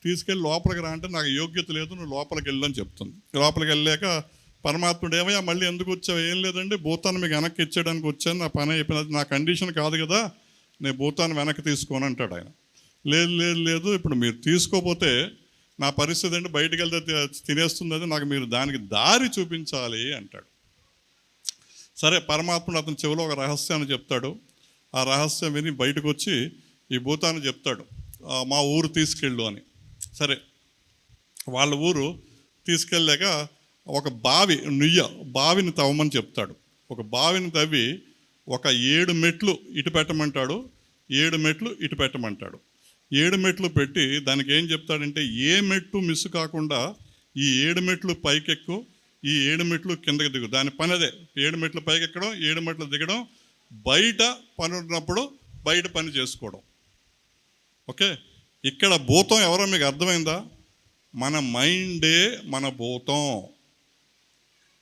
తీసుకెళ్ళి లోపలికి రా అంటే నాకు యోగ్యత లేదు, నువ్వు లోపలికి వెళ్ళు అని చెప్తుంది. లోపలికి వెళ్ళాక పరమాత్ముడు ఏమయ్యా మళ్ళీ ఎందుకు వచ్చావు? ఏం లేదండి, భూతాన్ని మీకు వెనక్కి ఇచ్చేయడానికి వచ్చాను, నా పని అయిపోయినది, నా కండిషన్ కాదు కదా, నేను భూతాన్ని వెనక్కి తీసుకోను అంటాడు ఆయన. లేదు లేదు లేదు, ఇప్పుడు మీరు తీసుకోపోతే నా పరిస్థితి అంటే బయటికి వెళ్తే తినేస్తుంది, అది నాకు మీరు దానికి దారి చూపించాలి అంటాడు. సరే, పరమాత్ముడు అతని చెవిలో ఒక రహస్యాన్ని చెప్తాడు. ఆ రహస్యం విని బయటకు వచ్చి ఈ భూతాన్ని చెప్తాడు, మా ఊరు తీసుకెళ్ళు అని. సరే, వాళ్ళ ఊరు తీసుకెళ్ళాక ఒక బావిని తవ్వమని చెప్తాడు. ఒక బావిని తవ్వి ఒక 7 మెట్లు ఇటు పెట్టమంటాడు, 7 మెట్లు ఇటు పెట్టమంటాడు. 7 మెట్లు పెట్టి దానికి ఏం చెప్తాడంటే, ఏ మెట్టు మిస్ కాకుండా ఈ 7 మెట్లు పైకెక్కు, ఈ 7 మెట్లు కిందకి దిగు. దాని పని అదే, 7 మెట్లు పైకెక్కడం, 7 మెట్లు దిగడం, బయట పని ఉన్నప్పుడు బయట పని చేసుకోవడం. ఓకే, ఇక్కడ భూతం ఎవరో మీకు అర్థమైందా? మన మైండే మన భూతం.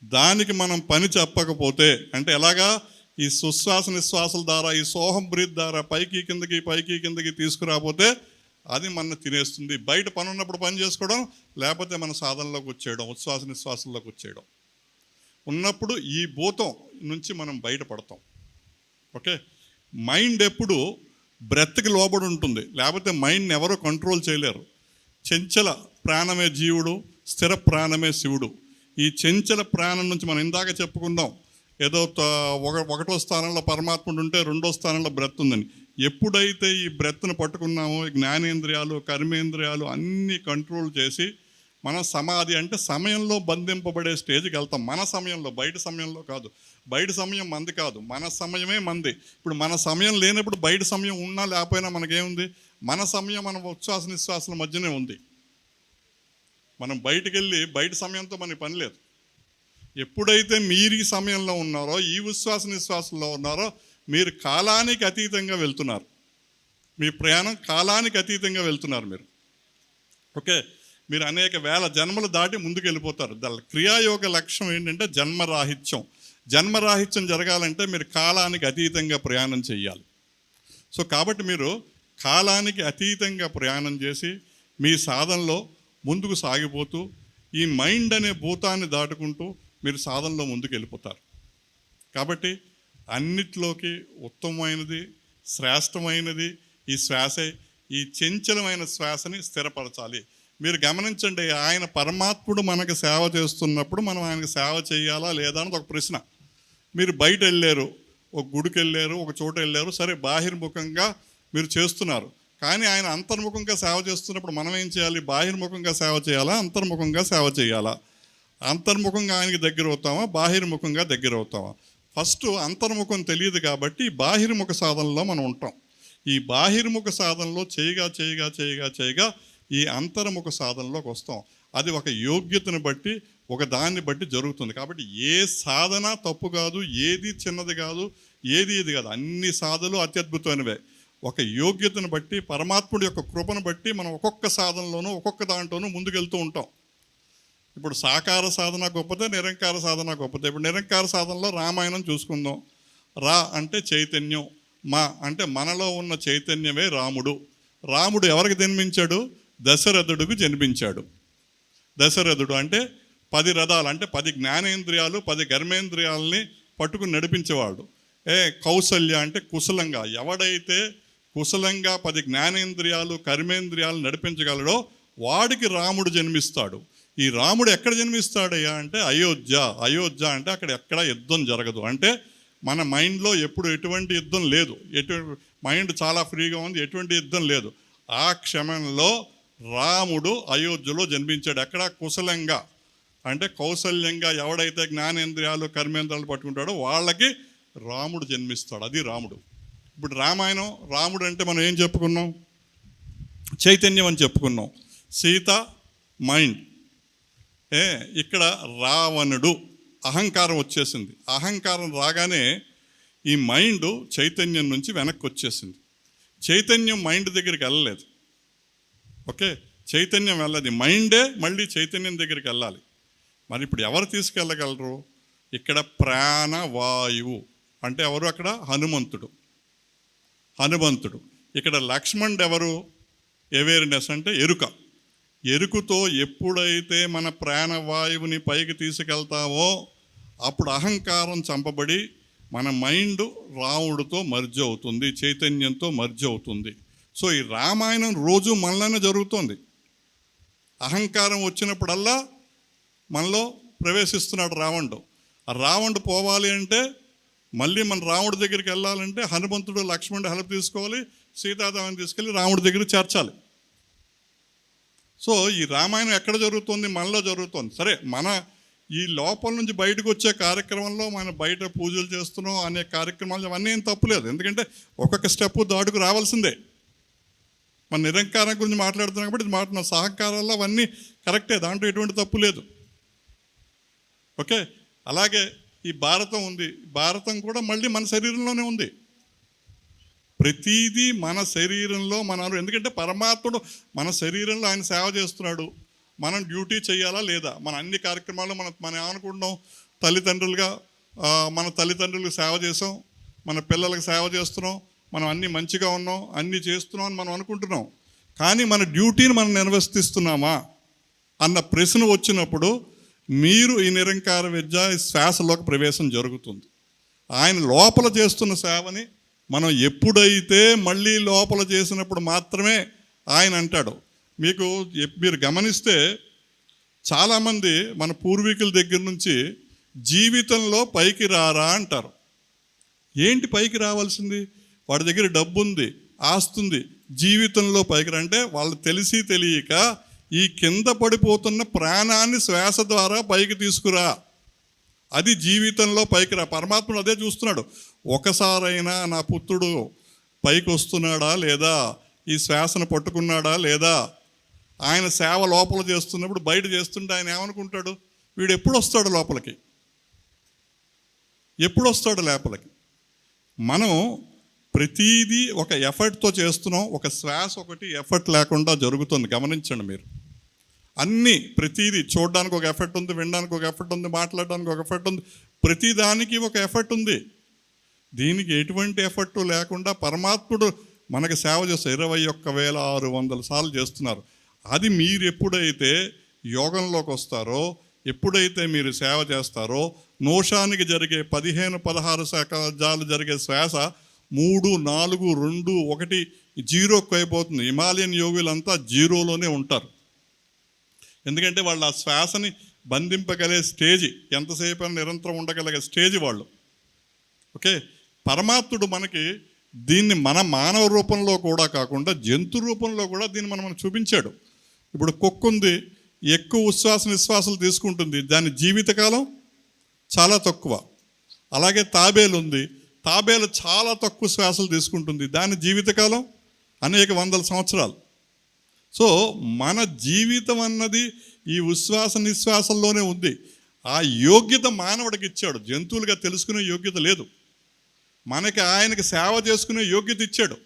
దానికి మనం పని చెప్పకపోతే, అంటే ఎలాగా, ఈ సుశ్వాస నిశ్వాసాల ద్వారా, ఈ సోహం బ్రీత్ ద్వారా పైకి కిందకి తీసుకురాకపోతే అది మన తినేస్తుంది. బయట పని ఉన్నప్పుడు పని చేసుకోవడం, లేకపోతే మన సాధనలోకి వచ్చేయడం, ఉచ్ఛ్వాస నిశ్వాసంలోకి వచ్చేయడం ఉన్నప్పుడు ఈ భూతం నుంచి మనం బయటపడతాం. ఓకే, మైండ్ ఎప్పుడు బ్రెత్కి లోబడి ఉంటుంది, లేకపోతే మైండ్ని ఎవరో కంట్రోల్ చేయలేరు. చంచల ప్రాణమే జీవుడు, స్థిర ప్రాణమే శివుడు. ఈ చంచల ప్రాణం నుంచి మనం ఇందాక చెప్పుకుందాం, ఏదో 1వ స్థానంలో పరమాత్ముడు ఉంటే 2వ స్థానంలో బ్రెత్ ఉందని. ఎప్పుడైతే ఈ బ్రెత్ను పట్టుకున్నామో, జ్ఞానేంద్రియాలు కర్మేంద్రియాలు అన్నీ కంట్రోల్ చేసి మనం సమాధి అంటే సమయంలో బంధింపబడే స్టేజ్కి వెళ్తాం. మన సమయంలో, బయట సమయంలో కాదు. బయట సమయం మంది కాదు, మన సమయమే మంది. ఇప్పుడు మన సమయం లేనప్పుడు బయట సమయం ఉన్నా లేకపోయినా మనకేముంది? మన సమయం మన ఉచ్ఛ్వాస నిశ్వాసాల మధ్యనే ఉంది. మనం బయటికి వెళ్ళి బయట సమయంతో మనకి పని లేదు. ఎప్పుడైతే మీరు ఈ సమయంలో ఉన్నారో, ఈ ఉచ్ఛ్వాస నిశ్వాసంలో ఉన్నారో, మీరు కాలానికి అతీతంగా వెళ్తున్నారు. మీ ప్రయాణం కాలానికి అతీతంగా వెళ్తున్నారు మీరు. ఓకే, మీరు అనేక వేల జన్మలు దాటి ముందుకు వెళ్ళిపోతారు. క్రియాయోగ లక్ష్యం ఏంటంటే జన్మరాహిత్యం. జన్మరాహిత్యం జరగాలంటే మీరు కాలానికి అతీతంగా ప్రయాణం చేయాలి. సో కాబట్టి మీరు కాలానికి అతీతంగా ప్రయాణం చేసి మీ సాధనలో ముందుకు సాగిపోతూ ఈ మైండ్ అనే భూతాన్ని దాటుకుంటూ మీరు సాధనలో ముందుకు వెళ్ళిపోతారు. కాబట్టి అన్నిట్లోకి ఉత్తమమైనది, శ్రేష్టమైనది ఈ శ్వాసే. ఈ చంచలమైన శ్వాసని స్థిరపరచాలి. మీరు గమనించండి, ఆయన పరమాత్ముడు మనకు సేవ చేస్తున్నప్పుడు మనం ఆయనకు సేవ చేయాలా లేదా అన్నది ఒక ప్రశ్న. మీరు బయట వెళ్ళారు, ఒక గుడికి వెళ్ళారు, ఒక చోట వెళ్ళారు, సరే బాహిర్ముఖంగా మీరు చేస్తున్నారు. కానీ ఆయన అంతర్ముఖంగా సేవ చేస్తున్నప్పుడు మనం ఏం చేయాలి? బాహిర్ముఖంగా సేవ చేయాలా, అంతర్ముఖంగా సేవ చేయాలా? అంతర్ముఖంగా ఆయనకి దగ్గర అవుతామా, బాహిర్ముఖంగా దగ్గర అవుతామా? ఫస్ట్ అంతర్ముఖం తెలియదు కాబట్టి బాహిర్ముఖ సాధనలో మనం ఉంటాం. ఈ బాహిర్ముఖ సాధనలో చేయగా ఈ అంతర్ముఖ సాధనలోకి వస్తాం. అది ఒక యోగ్యతను బట్టి, ఒక దాన్ని బట్టి జరుగుతుంది. కాబట్టి ఏ సాధన తప్పు కాదు, ఏది చిన్నది కాదు, ఏది ఇది కాదు, అన్ని సాధనలు అత్యద్భుతమైనవే. ఒక యోగ్యతను బట్టి, పరమాత్ముడి యొక్క కృపను బట్టి మనం ఒక్కొక్క సాధనలోనూ ఒక్కొక్క దాంట్లోనూ ముందుకెళ్తూ ఉంటాం. ఇప్పుడు సాకార సాధన గొప్పదే, నిరంకార సాధన గొప్పదే. ఇప్పుడు నిరంకార సాధనలో రామాయణం చూసుకుందాం. రా అంటే చైతన్యం, మా అంటే మనలో ఉన్న చైతన్యమే రాముడు. రాముడు ఎవరికి జన్మించాడు? దశరథుడికి జన్మించాడు. దశరథుడు అంటే 10 రథాలు, అంటే 10 జ్ఞానేంద్రియాలు 10 కర్మేంద్రియాలని పట్టుకుని నడిపించేవాడు. కౌసల్య అంటే కుశలంగా, ఎవడైతే కుశలంగా 10 జ్ఞానేంద్రియాలు కర్మేంద్రియాలు నడిపించగలడో వాడికి రాముడు జన్మిస్తాడు. ఈ రాముడు ఎక్కడ జన్మిస్తాడయ్యా అంటే అయోధ్య అంటే అక్కడ ఎక్కడ యుద్ధం జరగదు. అంటే మన మైండ్లో ఎప్పుడు ఎటువంటి యుద్ధం లేదు, మైండ్ చాలా ఫ్రీగా ఉంది, ఎటువంటి యుద్ధం లేదు. ఆ క్షమంలో రాముడు అయోధ్యలో జన్మించాడు. ఎక్కడ? కుశలంగా అంటే కౌశల్యంగా, ఎవడైతే జ్ఞానేంద్రియాలు కర్మేంద్రియాలు పట్టుకుంటాడో వాళ్ళకి రాముడు జన్మిస్తాడు. అది రాముడు. ఇప్పుడు రామాయణం, రాముడు అంటే మనం ఏం చెప్పుకున్నాం? చైతన్యం అని చెప్పుకున్నాం. సీత మైండ్. ఇక్కడ రావణుడు అహంకారం వచ్చేసింది. అహంకారం రాగానే ఈ మైండ్ చైతన్యం నుంచి వెనక్కి వచ్చేసింది. చైతన్యం మైండ్ దగ్గరికి వెళ్ళలేదు. ఓకే, చైతన్యం వెళ్ళదు, మైండే మళ్ళీ చైతన్యం దగ్గరికి వెళ్ళాలి. మరి ఇప్పుడు ఎవరు తీసుకెళ్ళగలరు? ఇక్కడ ప్రాణవాయువు అంటే ఎవరు? అక్కడ హనుమంతుడు. ఇక్కడ లక్ష్మణుడు ఎవరు? అవేర్నెస్ అంటే ఎరుక. ఎరుకుతో ఎప్పుడైతే మన ప్రాణవాయువుని పైకి తీసుకెళ్తావో అప్పుడు అహంకారం చంపబడి మన మైండ్ రాముడితో మర్జ్ అవుతుంది, చైతన్యంతో మర్జ్ అవుతుంది. సో ఈ రామాయణం రోజు మనలోనే జరుగుతుంది. అహంకారం వచ్చినప్పుడల్లా మనలో ప్రవేశిస్తున్నాడు రావణుడు. ఆ రావణుడు పోవాలి అంటే మళ్ళీ మన రాముడి దగ్గరికి వెళ్ళాలంటే హనుమంతుడు లక్ష్మణుడు హెల్ప్ తీసుకోవాలి, సీతాదేవిని తీసుకెళ్ళి రాముడి దగ్గర చేర్చాలి. సో ఈ రామాయణం ఎక్కడ జరుగుతుంది? మనలో జరుగుతుంది. సరే, మన ఈ లోపల నుంచి బయటకు వచ్చే కార్యక్రమంలో మనం బయట పూజలు చేస్తున్నాం అనే కార్యక్రమాలు అవన్నీ ఏం తప్పులేదు. ఎందుకంటే ఒక్కొక్క స్టెప్ దాటుకు రావాల్సిందే. మన నిరంకారం గురించి మాట్లాడుతున్నాం కాబట్టి ఇది మాట్లాడిన సహకారాల్లో అవన్నీ కరెక్టే, దాంట్లో ఎటువంటి తప్పు లేదు. ఓకే, అలాగే ఈ భారతం ఉంది. భారతం కూడా మళ్ళీ మన శరీరంలోనే ఉంది. ప్రతీదీ మన శరీరంలో ఎందుకంటే పరమాత్ముడు మన శరీరంలో ఆయన సేవ చేస్తున్నాడు. మనం డ్యూటీ చేయాలా లేదా? మన అన్ని కార్యక్రమాలు మనం ఏమనుకుంటున్నాం, తల్లిదండ్రులుగా మన తల్లిదండ్రులకు సేవ చేసాం, మన పిల్లలకు సేవ చేస్తున్నాం, మనం అన్నీ మంచిగా ఉన్నాం, అన్నీ చేస్తున్నాం అని మనం అనుకుంటున్నాం. కానీ మన డ్యూటీని మనం నిర్వర్తిస్తున్నామా అన్న ప్రశ్న వచ్చినప్పుడు మీరు ఈ నిరంకార విద్య శ్వాసలోకి ప్రవేశం జరుగుతుంది. ఆయన లోపల చేస్తున్న సేవని మనం ఎప్పుడైతే మళ్ళీ లోపల చేసినప్పుడు మాత్రమే ఆయన అంటాడు. మీరు గమనిస్తే చాలామంది మన పూర్వీకుల దగ్గర నుంచి జీవితంలో పైకి రారా అంటారు. ఏంటి పైకి రావాల్సింది? వాడి దగ్గర డబ్బు ఉంది, ఆస్తుంది, జీవితంలో పైకి రా అంటే వాళ్ళు తెలిసి తెలియక ఈ కింద పడిపోతున్న ప్రాణాన్ని శ్వాస ద్వారా పైకి తీసుకురా, అది జీవితంలో పైకి రా. పరమాత్ముడు అదే చూస్తున్నాడు. ఒకసారైనా నా పుత్రుడు పైకి వస్తున్నాడా లేదా, ఈ శ్వాసను పట్టుకున్నాడా లేదా, ఆయన సేవ లోపల చేస్తున్నప్పుడు బయట చేస్తుంటే ఆయన ఏమనుకుంటాడు, వీడు ఎప్పుడు వస్తాడు లోపలికి, ఎప్పుడు వస్తాడు లోపలికి. మనం ప్రతీదీ ఒక ఎఫర్ట్తో చేస్తున్నాం. ఒక శ్వాస ఒకటి ఎఫర్ట్ లేకుండా జరుగుతుంది. గమనించండి మీరు. అన్నీ ప్రతీదీ చూడడానికి ఒక ఎఫర్ట్ ఉంది, వినడానికి ఒక ఎఫర్ట్ ఉంది, మాట్లాడడానికి ఒక ఎఫర్ట్ ఉంది, ప్రతిదానికి ఒక ఎఫర్ట్ ఉంది. దీనికి ఎటువంటి ఎఫర్టు లేకుండా పరమాత్ముడు మనకు సేవ చేస్తారు. 21,600 సార్లు చేస్తున్నారు. అది మీరు ఎప్పుడైతే యోగంలోకి వస్తారో, ఎప్పుడైతే మీరు సేవ చేస్తారో, నోషానికి జరిగే 15-16 సెకజాలు జరిగే శ్వాస 3, 4, 2, 1 జీరోకి అయిపోతుంది. హిమాలయన్ యోగులంతా జీరోలోనే ఉంటారు. ఎందుకంటే వాళ్ళు ఆ శ్వాసని బంధింపగలిగే స్టేజ్, ఎంతసేపు అని నిరంతరం ఉండగలిగే స్టేజ్ వాళ్ళు. ఓకే, పరమాత్ముడు మనకి దీన్ని మన మానవ రూపంలో కూడా కాకుండా జంతు రూపంలో కూడా దీన్ని మనం చూపించాడు. ఇప్పుడు కుక్క ఉంది, ఎక్కువ ఉచ్ఛ్వాస నిశ్వాసాలు తీసుకుంటుంది, దాని జీవితకాలం చాలా తక్కువ. అలాగే తాబేలు ఉంది, తాబేలు చాలా తక్కువ శ్వాసలు తీసుకుంటుంది, దాని జీవితకాలం అనేక వందల సంవత్సరాలు. సో మన జీవితం అన్నది ఈ ఉచ్ఛ్వాస నిశ్వాసంలోనే ఉంది. ఆ యోగ్యత మానవుడికి ఇచ్చాడు. జంతువులుగా తెలుసుకునే యోగ్యత లేదు. మనకి ఆయనకి సేవ చేసుకునే యోగ్యత ఇచ్చాడు.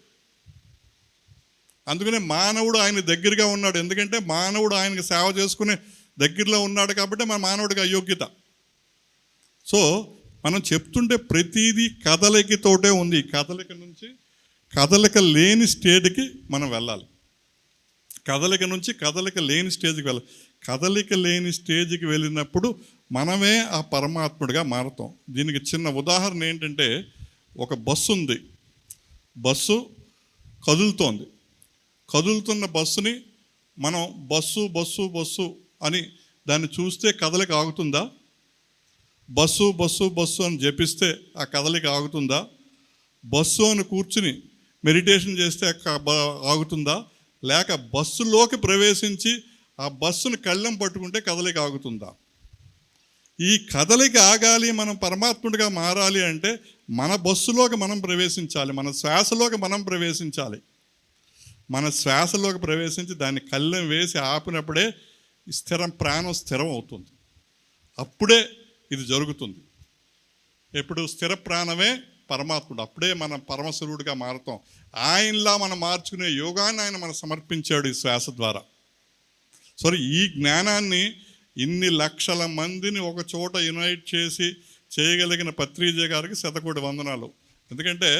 అందుకనే మానవుడు ఆయన దగ్గరగా ఉన్నాడు. ఎందుకంటే మానవుడు ఆయనకి సేవ చేసుకునే దగ్గరలో ఉన్నాడు కాబట్టి మన మానవుడికి అయోగ్యత. సో మనం చెప్తుంటే ప్రతిదీ కదలికతోటే ఉంది. కదలిక నుంచి కదలిక లేని స్టేజ్కి మనం వెళ్ళాలి. కదలిక నుంచి కదలిక లేని స్టేజ్కి వెళ్ళాలి. కదలిక లేని స్టేజ్కి వెళ్ళినప్పుడు మనమే ఆ పరమాత్ముడిగా మారుతాం. దీనికి చిన్న ఉదాహరణ ఏంటంటే, ఒక బస్సు ఉంది, బస్సు కదులుతోంది. కదులుతున్న బస్సుని మనం బస్సు బస్సు బస్సు అని దాన్ని చూస్తే కదలిక ఆగుతుందా? బస్సు బస్సు బస్సు అని జపిస్తే ఆ కదలిక ఆగుతుందా? బస్సు అని కూర్చుని మెడిటేషన్ చేస్తే ఆగుతుందా? లేక బస్సులోకి ప్రవేశించి ఆ బస్సును కళ్ళెం పట్టుకుంటే కదలిక ఆగుతుందా? ఈ కదలిక ఆగాలి, మనం పరమాత్ముడిగా మారాలి అంటే మన బస్సులోకి మనం ప్రవేశించాలి, మన శ్వాసలోకి మనం ప్రవేశించాలి. మన శ్వాసలోకి ప్రవేశించి దాన్ని కళ్ళెం వేసి ఆపినప్పుడే ప్రాణం స్థిరం అవుతుంది. అప్పుడే ఇది జరుగుతుంది. ఎప్పుడు స్థిర ప్రాణమే పరమాత్ముడు. అప్పుడే మనం పరమస్వరూపుడిగా మారుతాం. ఆయనలా మనం మార్చుకునే యోగాన్ని ఆయన మనకు సమర్పించాడు ఈ శ్వాస ద్వారా. సరే, ఈ జ్ఞానాన్ని ఇన్ని లక్షల మందిని ఒక చోట యునైట్ చేసి చేయగలిగిన పత్రిజీ గారికి 100,000,000 వందనాలు. ఎందుకంటే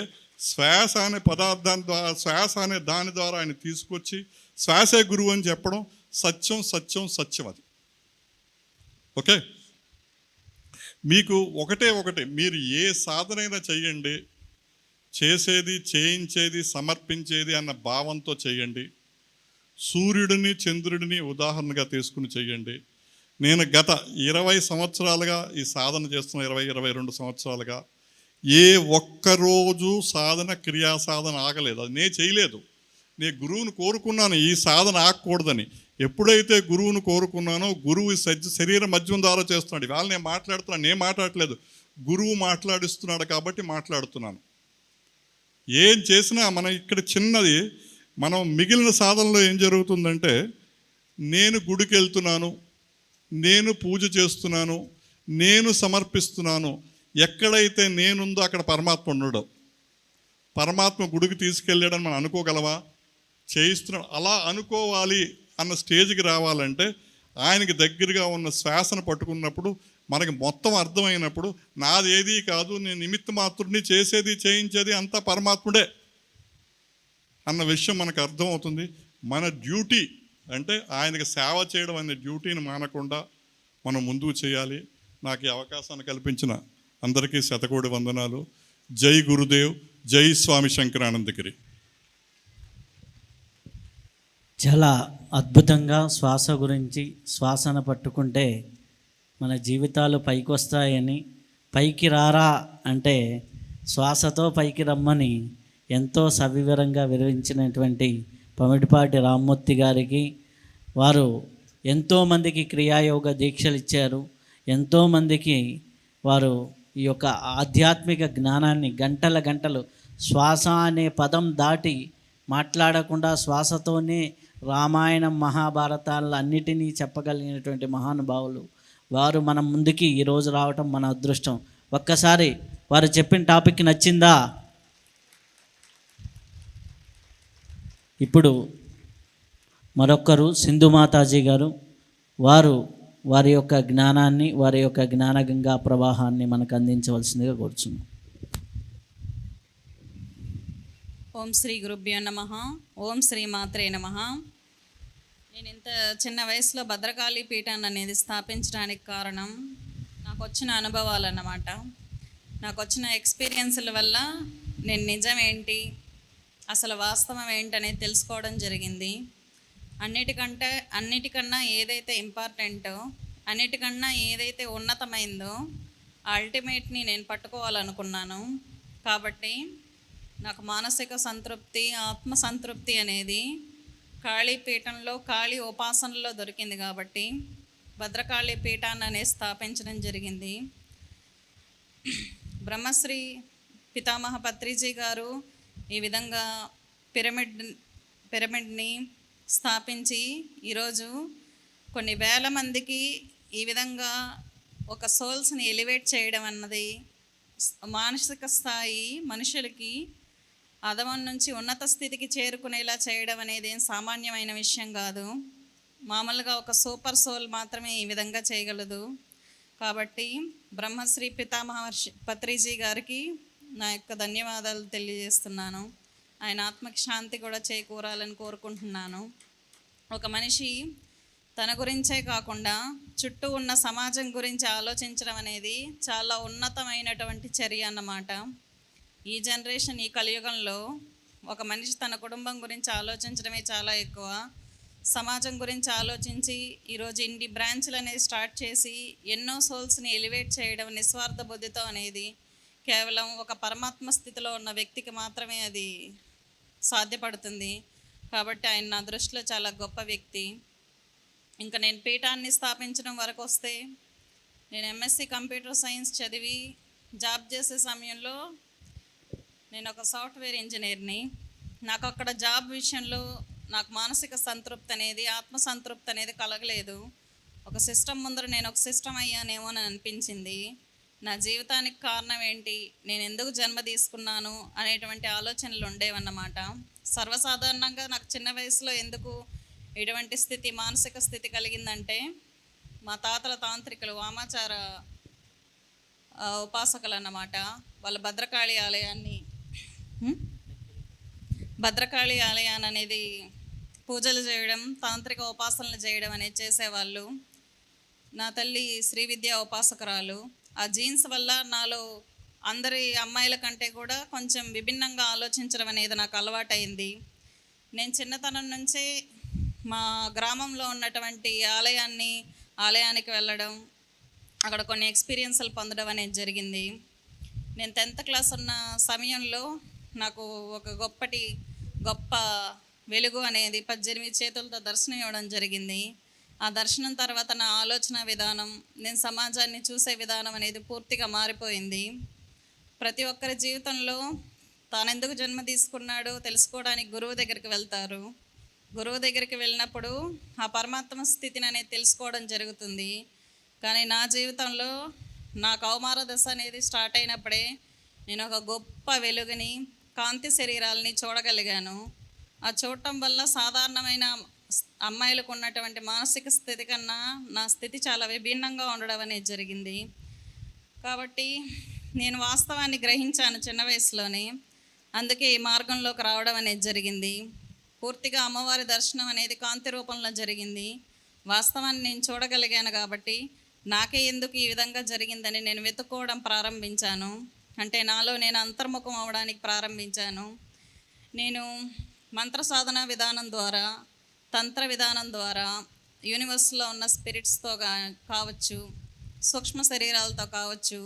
శ్వాస అనే పదార్థాన్ని ద్వారా, శ్వాస అనే దాని ద్వారా ఆయన తీసుకొచ్చి శ్వాసే గురువు అని చెప్పడం, సత్యం సత్యం సత్యం. అది ఓకే. మీకు ఒకటే మీరు ఏ సాధనైనా చెయ్యండి, చేసేది చేయించేది సమర్పించేది అన్న భావంతో చేయండి. సూర్యుడిని చంద్రుడిని ఉదాహరణగా తీసుకుని చేయండి. నేను గత 20 సంవత్సరాలుగా ఈ సాధన చేస్తున్న 22 సంవత్సరాలుగా ఏ ఒక్కరోజు సాధన క్రియా సాధన ఆగలేదు. అది నేను చేయలేదు. నేను గురువుని కోరుకున్నాను ఈ సాధన ఆగకూడదని. ఎప్పుడైతే గురువును కోరుకున్నానో గురువు శరీర మధ్యం ద్వారా చేస్తున్నాడు. ఇవాళ నేను మాట్లాడుతున్నాను, నేను మాట్లాడట్లేదు, గురువు మాట్లాడిస్తున్నాడు కాబట్టి మాట్లాడుతున్నాను. ఏం చేసినా మనం ఇక్కడ చిన్నది, మనం మిగిలిన సాధనలో ఏం జరుగుతుందంటే, నేను గుడికి వెళ్తున్నాను, నేను పూజ చేస్తున్నాను, నేను సమర్పిస్తున్నాను. ఎక్కడైతే నేనుందో అక్కడ పరమాత్మ ఉండడు. పరమాత్మ గుడికి తీసుకెళ్ళాడని మనం అనుకోగలవా? చేయిస్తున్నాడు. అలా అనుకోవాలి అన్న స్టేజ్కి రావాలంటే ఆయనకి దగ్గరగా ఉన్న శ్వాసను పట్టుకున్నప్పుడు మనకి మొత్తం అర్థమైనప్పుడు నాది ఏదీ కాదు, నేను నిమిత్త మాత్రుడిని, చేసేది చేయించేది అంతా పరమాత్ముడే అన్న విషయం మనకు అర్థమవుతుంది. మన డ్యూటీ అంటే ఆయనకి సేవ చేయడం అనే డ్యూటీని మానకుండా మనం ముందుకు చేయాలి. నాకు ఈ అవకాశాన్ని కల్పించిన అందరికీ శతకోటి వందనాలు. జై గురుదేవ్, జై స్వామి శంకరానందగిరి. చాలా అద్భుతంగా శ్వాస గురించి, శ్వాసను పట్టుకుంటే మన జీవితాలు పైకి వస్తాయని, పైకి రారా అంటే శ్వాసతో పైకి రమ్మని ఎంతో సవివరంగా వివరించినటువంటి పమిడిపాటి రామ్మూర్తి గారికి, వారు ఎంతోమందికి క్రియాయోగ దీక్షలు ఇచ్చారు. ఎంతోమందికి వారు ఈ యొక్క ఆధ్యాత్మిక జ్ఞానాన్ని గంటలు శ్వాస అనే పదం దాటి మాట్లాడకుండా శ్వాసతోనే రామాయణం మహాభారతాలు అన్నిటినీ చెప్పగలిగినటువంటి మహానుభావులు వారు మన ముందుకి ఈరోజు రావటం మన అదృష్టం. ఒక్కసారి వారు చెప్పిన టాపిక్ నచ్చిందా? ఇప్పుడు మరొకరు సింధు మాతాజీ గారు, వారి యొక్క జ్ఞానాన్ని, వారి యొక్క జ్ఞానగంగా ప్రవాహాన్ని మనకు అందించవలసిందిగా కోరుచున్నాం. ఓం శ్రీ గురుభ్యో నమః. ఓం శ్రీ మాత్రే నమః. నేను ఇంత చిన్న వయసులో భద్రకాళి పీఠాన్ని అనేది స్థాపించడానికి కారణం నాకు వచ్చిన అనుభవాలు అన్నమాట. నాకు వచ్చిన ఎక్స్పీరియన్స్ల వల్ల నేను నిజం ఏంటి, అసలు వాస్తవం ఏంటనేది తెలుసుకోవడం జరిగింది. అన్నిటికన్నా ఏదైతే ఇంపార్టెంటో, అన్నిటికన్నా ఏదైతే ఉన్నతమైందో అల్టిమేట్ని నేను పట్టుకోవాలనుకున్నాను. కాబట్టి నాకు మానసిక సంతృప్తి, ఆత్మ సంతృప్తి అనేది కాళీ పీఠంలో, కాళీ ఉపాసనలో దొరికింది. కాబట్టి భద్రకాళి పీఠాన్ని అనేది స్థాపించడం జరిగింది. బ్రహ్మశ్రీ పితామహ పత్రిజీ గారు ఈ విధంగా పిరమిడ్ని స్థాపించి ఈరోజు కొన్ని వేల మందికి ఈ విధంగా ఒక సోల్స్ని ఎలివేట్ చేయడం అన్నది, మానసిక స్థాయి మనుషులకి అధమం నుంచి ఉన్నత స్థితికి చేరుకునేలా చేయడం అనేది ఏం సామాన్యమైన విషయం కాదు. మామూలుగా ఒక సూపర్ సోల్ మాత్రమే ఈ విధంగా చేయగలదు. కాబట్టి బ్రహ్మశ్రీ పితామహ పత్రిజీ గారికి నా యొక్క ధన్యవాదాలు తెలియజేస్తున్నాను. ఆయన ఆత్మకి శాంతి కూడా చేకూరాలని కోరుకుంటున్నాను. ఒక మనిషి తన గురించే కాకుండా చుట్టూ ఉన్న సమాజం గురించి ఆలోచించడం అనేది చాలా ఉన్నతమైనటువంటి చర్య అన్నమాట. ఈ జనరేషన్, ఈ కలియుగంలో ఒక మనిషి తన కుటుంబం గురించి ఆలోచించడమే చాలా ఎక్కువ. సమాజం గురించి ఆలోచించి ఈరోజు ఇన్ని బ్రాంచ్లు అనేది స్టార్ట్ చేసి ఎన్నో సోల్స్ని ఎలివేట్ చేయడం నిస్వార్థ బుద్ధితో అనేది కేవలం ఒక పరమాత్మ స్థితిలో ఉన్న వ్యక్తికి మాత్రమే అది సాధ్యపడుతుంది. కాబట్టి ఆయన నా దృష్టిలో చాలా గొప్ప వ్యక్తి. ఇంకా నేను పీఠాన్ని స్థాపించడం వరకు వస్తే, నేను ఎంఎస్సి కంప్యూటర్ సైన్స్ చదివి జాబ్ చేసే సమయంలో నేను ఒక సాఫ్ట్వేర్ ఇంజనీర్ని. నాకు అక్కడ జాబ్ విషయంలో నాకు మానసిక సంతృప్తి అనేది, ఆత్మ సంతృప్తి అనేది కలగలేదు. ఒక సిస్టమ్ ముందర నేను ఒక సిస్టమ్ అయ్యానేమో అని అనిపించింది. నా జీవితానికి కారణం ఏంటి, నేను ఎందుకు జన్మ తీసుకున్నాను అనేటువంటి ఆలోచనలు ఉండేవన్నమాట. సర్వసాధారణంగా నాకు చిన్న వయసులో ఎందుకు ఇటువంటి స్థితి, మానసిక స్థితి కలిగిందంటే, మా తాతల తాంత్రికులు వామాచార ఉపాసకులు అన్నమాట. వాళ్ళ భద్రకాళి ఆలయాన్ని అనేది పూజలు చేయడం, తాంత్రిక ఉపాసనలు చేయడం అనేది చేసేవాళ్ళు. నా తల్లి శ్రీ విద్యా ఉపాసకురాలు. ఆ జీన్స్ వల్ల నాలో అందరి అమ్మాయిల కంటే కూడా కొంచెం విభిన్నంగా ఆలోచించడం అనేది నాకు అలవాటైంది. నేను చిన్నతనం నుంచే మా గ్రామంలో ఉన్నటువంటి ఆలయానికి వెళ్ళడం, అక్కడ కొన్ని ఎక్స్పీరియన్స్లు పొందడం అనేది జరిగింది. నేను 10th క్లాస్ ఉన్న సమయంలో నాకు ఒక గొప్ప వెలుగు అనేది 18 చేతులతో దర్శనం ఇవ్వడం జరిగింది. ఆ దర్శనం తర్వాత నా ఆలోచన విధానం, నేను సమాజాన్ని చూసే విధానం అనేది పూర్తిగా మారిపోయింది. ప్రతి ఒక్కరి జీవితంలో తాను ఎందుకు జన్మ తీసుకున్నాడో తెలుసుకోవడానికి గురువు దగ్గరికి వెళ్తారు. గురువు దగ్గరికి వెళ్ళినప్పుడు ఆ పరమాత్మ స్థితిని అనేది తెలుసుకోవడం జరుగుతుంది. కానీ నా జీవితంలో నా కౌమార దశ అనేది స్టార్ట్ అయినప్పుడే నేను ఒక గొప్ప వెలుగుని, కాంతి శరీరాలని చూడగలిగాను. ఆ చూడటం వల్ల సాధారణమైన అమ్మాయిలకు ఉన్నటువంటి మానసిక స్థితి కన్నా నా స్థితి చాలా విభిన్నంగా ఉండడం అనేది జరిగింది. కాబట్టి నేను వాస్తవాన్ని గ్రహించాను చిన్న వయసులోనే. అందుకే ఈ మార్గంలోకి రావడం అనేది జరిగింది. పూర్తిగా అమ్మవారి దర్శనం అనేది కాంతి రూపంలో జరిగింది. వాస్తవాన్ని నేను చూడగలిగాను కాబట్టి నాకే ఎందుకు ఈ విధంగా జరిగిందని నేను వెతుక్కోవడం ప్రారంభించాను. అంటే నాలో నేను అంతర్ముఖం అవ్వడానికి ప్రారంభించాను. నేను మంత్ర సాధన విధానం ద్వారా, తంత్ర విధానం ద్వారా యూనివర్స్లో ఉన్న స్పిరిట్స్తో కావచ్చు, సూక్ష్మ శరీరాలతో కావచ్చు,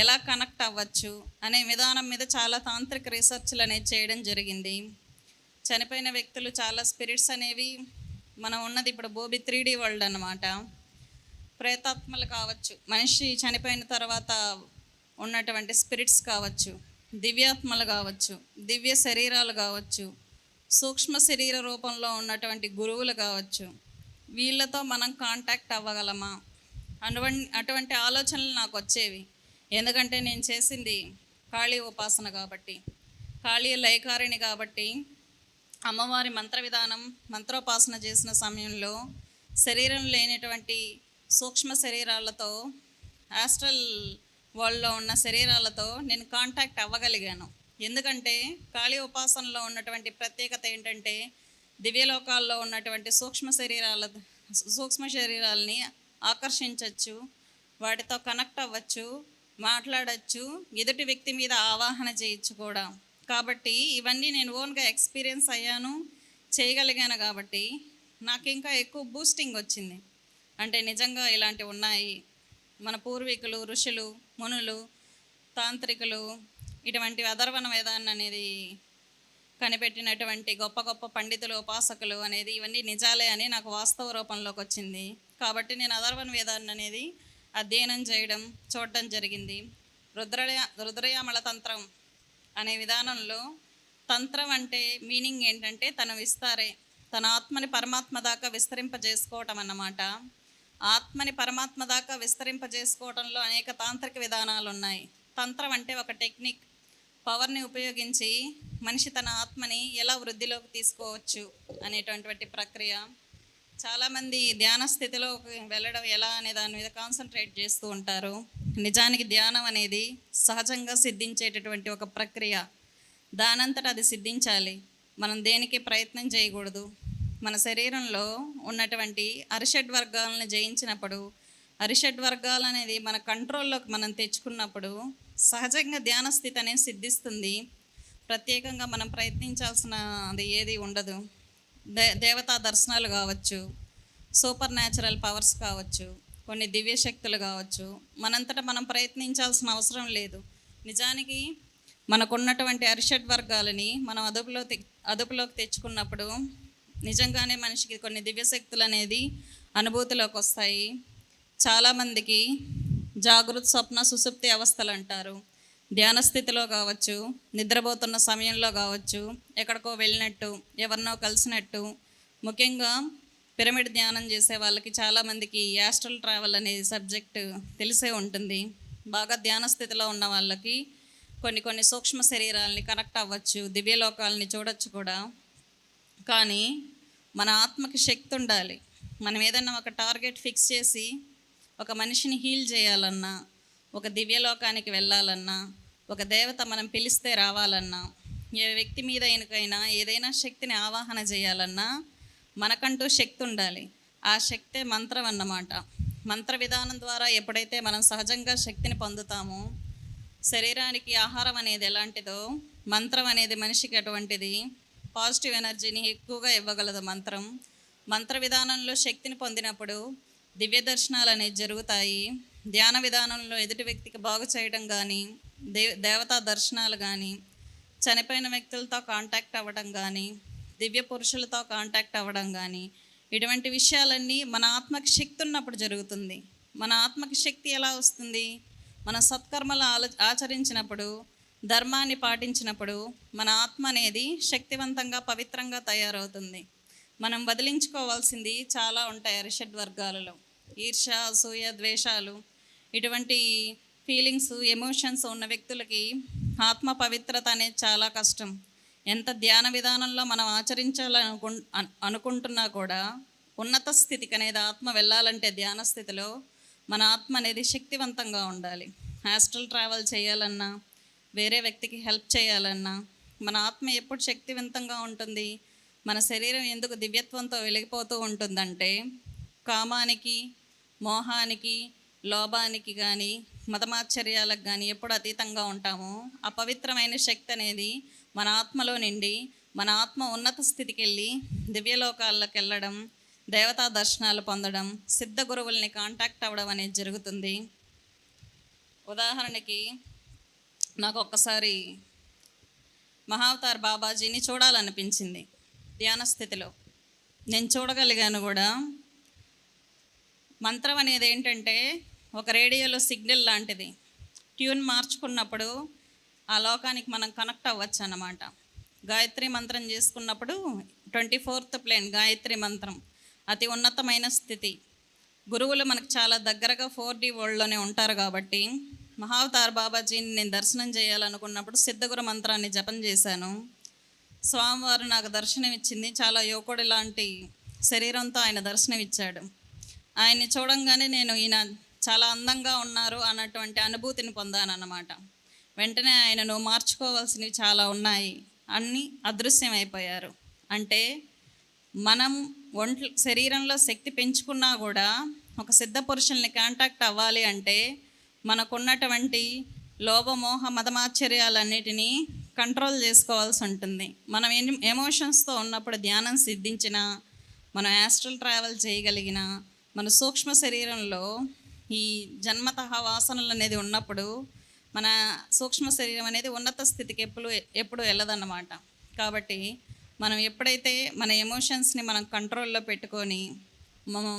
ఎలా కనెక్ట్ అవ్వచ్చు అనే విధానం మీద చాలా తాంత్రిక రీసెర్చ్లు అనేది చేయడం జరిగింది. చనిపోయిన వ్యక్తులు చాలా స్పిరిట్స్ అనేవి, మనం ఉన్నది ఇప్పుడు బోబి 3D వరల్డ్ అన్నమాట. ప్రేతాత్మలు కావచ్చు, మనిషి చనిపోయిన తర్వాత ఉన్నటువంటి స్పిరిట్స్ కావచ్చు, దివ్యాత్మలు కావచ్చు, దివ్య శరీరాలు కావచ్చు, సూక్ష్మ శరీర రూపంలో ఉన్నటువంటి గురువులు కావచ్చు, వీళ్ళతో మనం కాంటాక్ట్ అవ్వగలమా అటువంటి ఆలోచనలు నాకు వచ్చేవి. ఎందుకంటే నేను చేసింది కాళీ ఉపాసన కాబట్టి, కాళీ లయకారిణి కాబట్టి, అమ్మవారి మంత్ర విధానం, మంత్రోపాసన చేసిన సమయంలో శరీరం లేనటువంటి సూక్ష్మ శరీరాలతో, ఆస్ట్రల్ వరల్డ్లో ఉన్న శరీరాలతో నేను కాంటాక్ట్ అవ్వగలిగాను. ఎందుకంటే కాళీ ఉపాసనలో ఉన్నటువంటి ప్రత్యేకత ఏంటంటే దివ్యలోకాల్లో ఉన్నటువంటి సూక్ష్మ శరీరాలని ఆకర్షించవచ్చు, వాటితో కనెక్ట్ అవ్వచ్చు, మాట్లాడచ్చు, ఎదుటి వ్యక్తి మీద ఆవాహన చేయొచ్చు కూడా. కాబట్టి ఇవన్నీ నేను ఓన్గా ఎక్స్పీరియన్స్ అయ్యాను, చేయగలిగాను. కాబట్టి నాకు ఇంకా ఎక్కువ బూస్టింగ్ వచ్చింది. అంటే నిజంగా ఇలాంటివి ఉన్నాయి. మన పూర్వీకులు, ఋషులు, మునులు, తాంత్రికులు, ఇటువంటి అధర్వణ వేదాన్ని అనేది కనిపెట్టినటువంటి గొప్ప గొప్ప పండితులు, ఉపాసకులు అనేది ఇవన్నీ నిజాలే అని నాకు వాస్తవ రూపంలోకి వచ్చింది. కాబట్టి నేను అధర్వణ వేదాన్ని అనేది అధ్యయనం చేయడం, చూడడం జరిగింది. రుద్రయామల తంత్రం అనే విధానంలో తంత్రం అంటే మీనింగ్ ఏంటంటే తన ఆత్మని పరమాత్మ దాకా విస్తరింపజేసుకోవటం అన్నమాట. ఆత్మని పరమాత్మ దాకా విస్తరింపజేసుకోవడంలో అనేక తాంత్రిక విధానాలు ఉన్నాయి. తంత్రం అంటే ఒక టెక్నిక్, పవర్ని ఉపయోగించి మనిషి తన ఆత్మని ఎలా వృద్ధిలోకి తీసుకోవచ్చు అనేటువంటి ప్రక్రియ. చాలామంది ధ్యాన స్థితిలోకి వెళ్ళడం ఎలా అనే దాని మీద కాన్సన్ట్రేట్ చేస్తూ ఉంటారు. నిజానికి ధ్యానం అనేది సహజంగా సిద్ధించేటటువంటి ఒక ప్రక్రియ. దానంతట అది సిద్ధించాలి. మనం దేనికి ప్రయత్నం చేయకూడదు. మన శరీరంలో ఉన్నటువంటి అరిషడ్ వర్గాలను జయించినప్పుడు, అరిషడ్ వర్గాలు అనేది మన కంట్రోల్లోకి మనం తెచ్చుకున్నప్పుడు సహజంగా ధ్యాన స్థితి అనేది సిద్ధిస్తుంది. ప్రత్యేకంగా మనం ప్రయత్నించాల్సినది ఏది ఉండదు. దేవతా దర్శనాలు కావచ్చు, సూపర్ న్యాచురల్ పవర్స్ కావచ్చు, కొన్ని దివ్య శక్తులు కావచ్చు, మనంతటా మనం ప్రయత్నించాల్సిన అవసరం లేదు. నిజానికి మనకున్నటువంటి అరిషడ్ వర్గాలని మనం అదుపులోకి తెచ్చుకున్నప్పుడు నిజంగానే మనిషికి కొన్ని దివ్యశక్తులు అనేది అనుభూతిలోకి వస్తాయి. చాలామందికి జాగృత, స్వప్న, సుషుప్తి అవస్థలు అంటారు. ధ్యాన స్థితిలో కావచ్చు, నిద్రపోతున్న సమయంలో కావచ్చు, ఎక్కడికో వెళ్ళినట్టు, ఎవరినో కలిసినట్టు. ముఖ్యంగా పిరమిడ్ ధ్యానం చేసే వాళ్ళకి చాలామందికి యాస్ట్రల్ ట్రావెల్ అనే సబ్జెక్టు తెలిసే ఉంటుంది. బాగా ధ్యాన స్థితిలో ఉన్న వాళ్ళకి కొన్ని సూక్ష్మ శరీరాలని కనెక్ట్ అవ్వచ్చు, దివ్యలోకాలని చూడొచ్చు కూడా. కానీ మన ఆత్మకి శక్తి ఉండాలి. మనం ఏదన్నా ఒక టార్గెట్ ఫిక్స్ చేసి ఒక మనిషిని హీల్ చేయాలన్నా, ఒక దివ్యలోకానికి వెళ్ళాలన్నా, ఒక దేవత మనం పిలిస్తే రావాలన్నా, ఏ వ్యక్తి మీద అయినా ఏదైనా శక్తిని ఆవాహన చేయాలన్నా మనకంటూ శక్తి ఉండాలి. ఆ శక్తే మంత్రం అన్నమాట. మంత్ర విధానం ద్వారా ఎప్పుడైతే మనం సహజంగా శక్తిని పొందుతామో, శరీరానికి ఆహారం అనేది ఎలాంటిదో మంత్రం అనేది మనిషికి అటువంటిది. పాజిటివ్ ఎనర్జీని ఎక్కువగా ఇవ్వగలదు మంత్రం. మంత్ర విధానంలో శక్తిని పొందినప్పుడు దివ్య దర్శనాలు అనేవి జరుగుతాయి. ధ్యాన విధానంలో ఎదుటి వ్యక్తికి బాగు చేయడం కానీ, దేవతా దర్శనాలు కానీ, చనిపోయిన వ్యక్తులతో కాంటాక్ట్ అవ్వడం కానీ, దివ్య పురుషులతో కాంటాక్ట్ అవ్వడం కానీ, ఇటువంటి విషయాలన్నీ మన ఆత్మకి శక్తి ఉన్నప్పుడు జరుగుతుంది. మన ఆత్మకి శక్తి ఎలా వస్తుంది? మన సత్కర్మలు ఆచరించినప్పుడు, ధర్మాన్ని పాటించినప్పుడు మన ఆత్మ అనేది శక్తివంతంగా పవిత్రంగా తయారవుతుంది. మనం వదిలించుకోవాల్సింది చాలా ఉంటాయి అరిషడ్ వర్గాలలో. ఈర్ష, అసూయ, ద్వేషాలు, ఇటువంటి ఫీలింగ్స్, ఎమోషన్స్ ఉన్న వ్యక్తులకి ఆత్మ పవిత్రత అనేది చాలా కష్టం. ఎంత ధ్యాన విధానంలో మనం అనుకుంటున్నా కూడా ఉన్నత స్థితికి అనేది ఆత్మ వెళ్ళాలంటే ధ్యాన స్థితిలో మన ఆత్మ అనేది శక్తివంతంగా ఉండాలి. హాస్టల్ ట్రావెల్ చేయాలన్నా, వేరే వ్యక్తికి హెల్ప్ చేయాలన్నా మన ఆత్మ ఎప్పుడు శక్తివంతంగా ఉంటుంది? మన శరీరం ఎందుకు దివ్యత్వంతో వెలిగిపోతూ ఉంటుందంటే, కామానికి, మోహానికి, లోభానికి కానీ, మతమాశ్చర్యాలకు కానీ ఎప్పుడు అతీతంగా ఉంటామో అపవిత్రమైన శక్తి అనేది మన ఆత్మలో నిండి మన ఆత్మ ఉన్నత స్థితికి వెళ్ళి దివ్యలోకాల్లోకి వెళ్ళడం, దేవతా దర్శనాలు పొందడం, సిద్ధ గురువుల్ని కాంటాక్ట్ అవ్వడం అనేది జరుగుతుంది. ఉదాహరణకి నాకు ఒక్కసారి మహావతార్ బాబాజీని చూడాలనిపించింది ధ్యాన స్థితిలో. నేను చూడగలిగాను కూడా. మంత్రం అనేది ఏంటంటే ఒక రేడియోలో సిగ్నల్ లాంటిది. ట్యూన్ మార్చుకున్నప్పుడు ఆ లోకానికి మనం కనెక్ట్ అవ్వచ్చు అన్నమాట. గాయత్రి మంత్రం చేసుకున్నప్పుడు 24th ప్లేన్ గాయత్రి మంత్రం అతి ఉన్నతమైన స్థితి. గురువులు మనకు చాలా దగ్గరగా 4D వరల్డ్లోనే ఉంటారు కాబట్టి మహావతార్ బాబాజీని నేను దర్శనం చేయాలనుకున్నప్పుడు సిద్ధగురు మంత్రాన్ని జపం చేశాను. స్వామివారు నాకు దర్శనం ఇచ్చింది. చాలా యువకుడి లాంటి శరీరంతో ఆయన దర్శనం ఇచ్చాడు. ఆయన్ని చూడంగానే నేను ఈయన చాలా అందంగా ఉన్నారు అన్నటువంటి అనుభూతిని పొందాను అన్నమాట. వెంటనే ఆయన నువ్వు మార్చుకోవాల్సినవి చాలా ఉన్నాయి అన్నీ అదృశ్యమైపోయారు. అంటే మనం శరీరంలో శక్తి పెంచుకున్నా కూడా ఒక సిద్ధ పురుషుల్ని కాంటాక్ట్ అవ్వాలి అంటే మనకున్నటువంటి లోభమోహ మదమాశ్చర్యాలన్నిటినీ కంట్రోల్ చేసుకోవాల్సి ఉంటుంది. మనం ఎమోషన్స్తో ఉన్నప్పుడు ధ్యానం సిద్ధించిన, మనం యాస్ట్రల్ ట్రావెల్ చేయగలిగిన, మన సూక్ష్మ శరీరంలో ఈ జన్మతః వాసనలు అనేది ఉన్నప్పుడు మన సూక్ష్మ శరీరం అనేది ఉన్నత స్థితికి ఎప్పుడు వెళ్ళదన్నమాట. కాబట్టి మనం ఎప్పుడైతే మన ఎమోషన్స్ని మనం కంట్రోల్లో పెట్టుకొని మనం